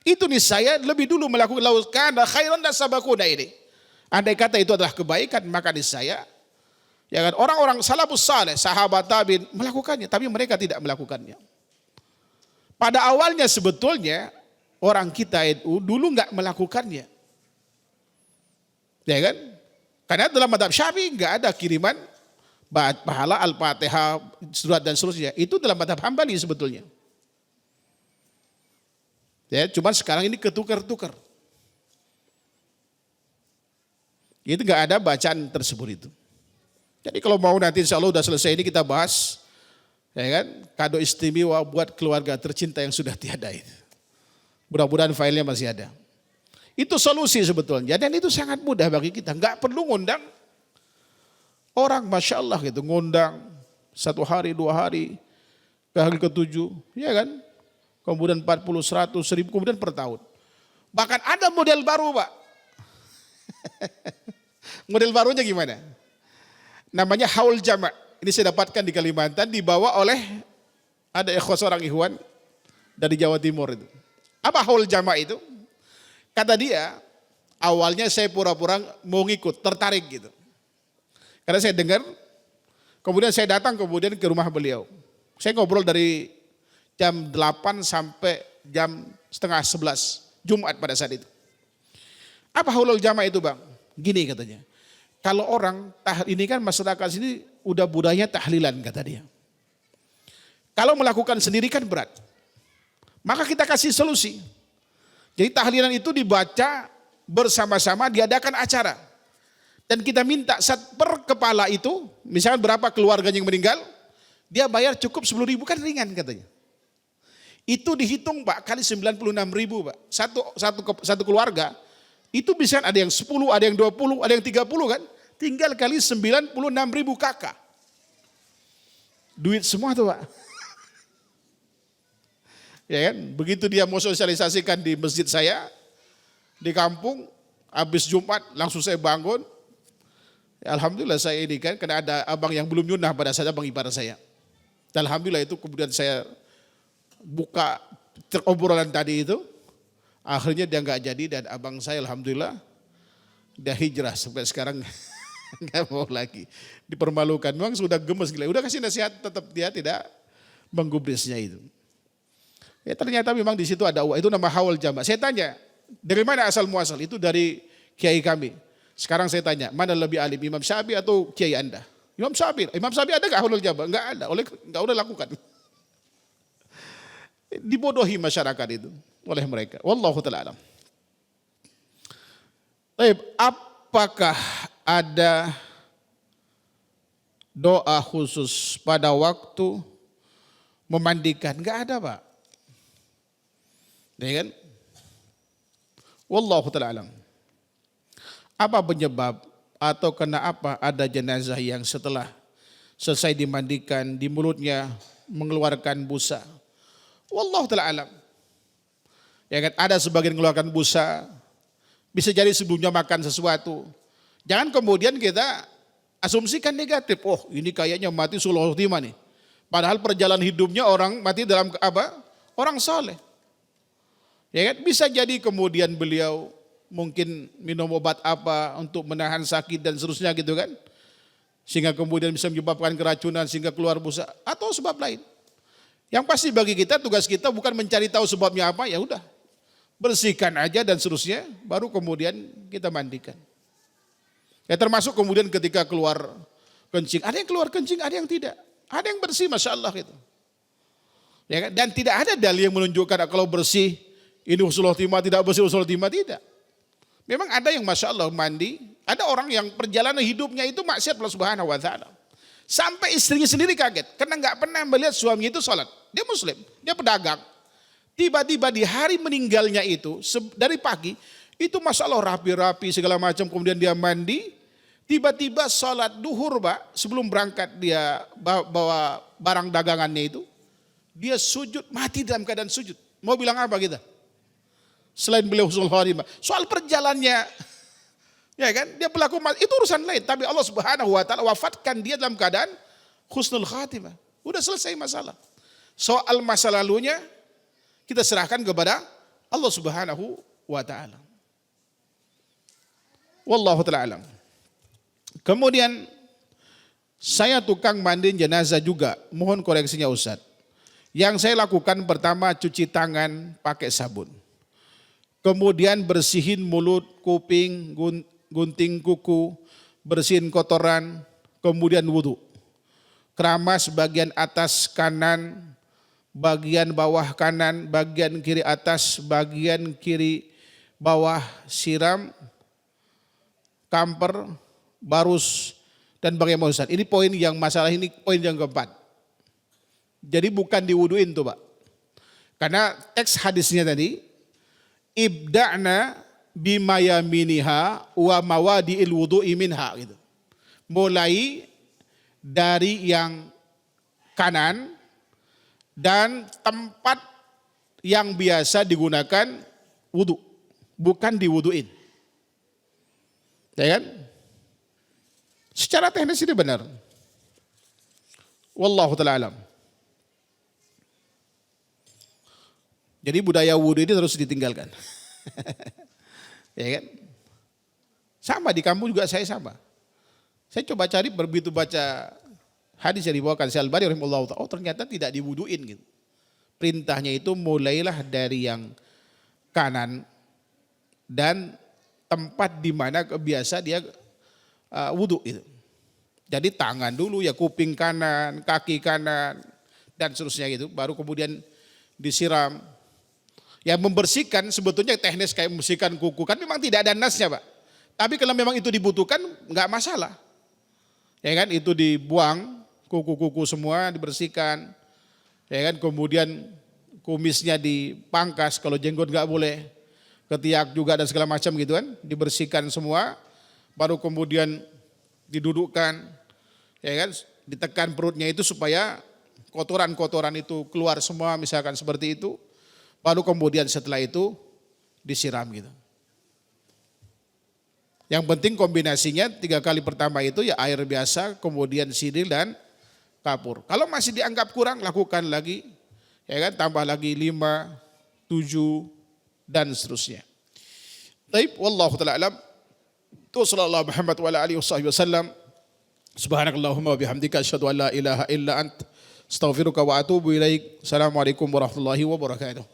itu niscaya lebih dulu melakukan laukan khairan dan sabakuna ini. Andai kata itu adalah kebaikan, maka niscaya ya kan, orang-orang salafus saleh, sahabat tabi'in melakukannya, tapi mereka tidak melakukannya. Pada awalnya sebetulnya orang kita itu dulu nggak melakukannya. Ya kan? Karena dalam mazhab Syafi'i enggak ada kiriman pahala Al-Fatihah, surat dan seterusnya. Itu dalam mazhab Hambali sebetulnya. Ya, cuma sekarang ini ketukar-tukar. Itu enggak ada bacaan tersebut itu. Jadi kalau mau nanti insya Allah udah selesai ini kita bahas, ya kan, kado istimewa buat keluarga tercinta yang sudah tiada itu. Mudah-mudahan filenya masih ada. Itu solusi sebetulnya, dan itu sangat mudah bagi kita. Enggak perlu ngundang orang, Masya Allah gitu, ngundang 1 hari, 2 hari, ke hari ke-7, ya kan. Kemudian 40, 100, 1000, kemudian per tahun. Bahkan ada model baru Pak. Model barunya gimana? Namanya haul jama'. Ini saya dapatkan di Kalimantan, dibawa oleh ada seorang ikhwan dari Jawa Timur itu. Apa haul jama' itu? Kata dia, awalnya saya pura-pura mau ngikut, tertarik gitu. Karena saya dengar, kemudian saya datang kemudian ke rumah beliau. Saya ngobrol dari jam 8 sampai jam setengah 11, Jumat pada saat itu. Apa haulul jama' itu Bang? Gini katanya, kalau orang, ini kan masyarakat sini udah budaya tahlilan kata dia. Kalau melakukan sendiri kan berat. Maka kita kasih solusi. Jadi tahlilan itu dibaca bersama-sama, diadakan acara. Dan kita minta per kepala itu, misalnya berapa keluarganya yang meninggal, dia bayar cukup 10.000 kan ringan katanya. Itu dihitung Pak, kali 96.000 Pak. Satu keluarga, itu bisa ada yang 10, ada yang 20, ada yang 30 kan. Tinggal kali 96.000 kakak. Duit semua tuh Pak. Ya kan, begitu dia mau sosialisasikan di masjid saya, di kampung, habis Jumat langsung saya bangun. Ya, alhamdulillah saya ini kan, karena ada abang yang belum nyunah pada saat abang ipar saya. Dan alhamdulillah itu kemudian saya buka obrolan tadi itu, akhirnya dia nggak jadi dan abang saya alhamdulillah dia hijrah sampai sekarang nggak mau lagi dipermalukan. Memang sudah gemes gila, udah kasih nasihat tetap dia tidak menggubrisnya itu. Ya ternyata memang di situ ada itu nama haul jama'. Saya tanya, dari mana asal muasal? Itu dari kiai kami. Sekarang saya tanya, mana lebih alim, Imam Syafi'i atau kiai Anda? Imam Syafi'i ada nggak haulul jama'? Nggak ada, nggak udah lakukan. Dibodohi masyarakat itu oleh mereka. Wallahu ta'ala alam. Baik, apakah ada doa khusus pada waktu memandikan? Nggak ada Pak. Ya kan? Wallahu ta'ala alam. Apa penyebab atau kenapa ada jenazah yang setelah selesai dimandikan di mulutnya mengeluarkan busa? Wallahu ta'ala alam. Ya kan, ada sebagian mengeluarkan busa, bisa jadi sebelumnya makan sesuatu. Jangan kemudian kita asumsikan negatif. Oh, ini kayaknya mati sulul khotimah nih. Padahal perjalanan hidupnya orang mati dalam apa? Orang saleh. Ya kan, bisa jadi kemudian beliau mungkin minum obat apa untuk menahan sakit dan seterusnya gitu kan. Sehingga kemudian bisa menyebabkan keracunan sehingga keluar busa atau sebab lain. Yang pasti bagi kita, tugas kita bukan mencari tahu sebabnya apa, ya udah. Bersihkan aja dan seterusnya, baru kemudian kita mandikan. Ya termasuk kemudian ketika keluar kencing, ada yang keluar kencing, ada yang tidak. Ada yang bersih, masya Allah gitu. Ya kan? Dan tidak ada dalil yang menunjukkan kalau bersih ini husnul khotimah, tidak bersih husnul khotimah, tidak. Memang ada yang masya Allah mandi, ada orang yang perjalanan hidupnya itu maksiat Allah Subhanahu Wa Taala. Sampai istrinya sendiri kaget karena nggak pernah melihat suaminya itu sholat. Dia muslim, dia pedagang. Tiba-tiba di hari meninggalnya itu dari pagi itu masya Allah rapi-rapi segala macam, kemudian dia mandi. Tiba-tiba sholat duhur, Pak, sebelum berangkat dia bawa barang dagangannya itu, dia sujud, mati dalam keadaan sujud. Mau bilang apa kita? Selain beliau husnul khotimah, soal perjalannya, ya kan? Dia pelaku itu urusan lain. Tapi Allah Subhanahu Wa Taala wafatkan dia dalam keadaan husnul khotimah. Udah selesai masalah. Soal masa lalunya kita serahkan kepada Allah Subhanahu Wa Taala. Wallahu taala alam. Kemudian saya tukang mandiin jenazah juga. Mohon koreksinya Ustaz. Yang saya lakukan pertama cuci tangan pakai sabun. Kemudian bersihin mulut, kuping, gunting kuku, bersihin kotoran, kemudian wudhu. Keramas bagian atas kanan, bagian bawah kanan, bagian kiri atas, bagian kiri bawah, siram, kamper, barus, dan bagaimana Ustaz. Ini poin yang masalah ini poin yang keempat. Jadi bukan diwuduin tuh Pak. Karena teks hadisnya tadi, ibda'na bima yaminiha wa mawadi'il wudu'i minha gitu. Mulai dari yang kanan dan tempat yang biasa digunakan wudu, bukan diwuduin. Ya kan? Secara teknis ini benar. Wallahu ta'ala alam. Jadi budaya wudu ini terus ditinggalkan. Ya kan? Sama di kampung juga saya sama. Saya coba cari begitu baca hadis yang dibawakan Syekh Al-Albani rahimahullah ta'ala. Oh ternyata tidak diwuduin gitu. Perintahnya itu mulailah dari yang kanan dan tempat di mana biasa dia wudu itu. Jadi tangan dulu ya, kuping kanan, kaki kanan dan seterusnya gitu. Baru kemudian disiram. Ya membersihkan sebetulnya teknis kayak membersihkan kuku kan memang tidak ada nasnya Pak. Tapi kalau memang itu dibutuhkan nggak masalah. Ya kan itu dibuang kuku-kuku semua dibersihkan. Ya kan kemudian kumisnya dipangkas kalau jenggot nggak boleh. Ketiak juga dan segala macam gitu kan dibersihkan semua. Baru kemudian didudukkan. Ya kan ditekan perutnya itu supaya kotoran-kotoran itu keluar semua misalkan seperti itu. Baru kemudian setelah itu disiram gitu. Yang penting kombinasinya 3 kali pertama itu ya air biasa, kemudian sidil dan kapur. Kalau masih dianggap kurang lakukan lagi, ya kan tambah lagi 5, 7 dan seterusnya. Baik, wallahu taala alam. Sallallahu Muhammad wa ala alihi wasallam. Subhanakallahumma wa bihamdika asyhadu an la ilaha illa ant astaghfiruka wa atubu ilaik. Assalamualaikum warahmatullahi wabarakatuh.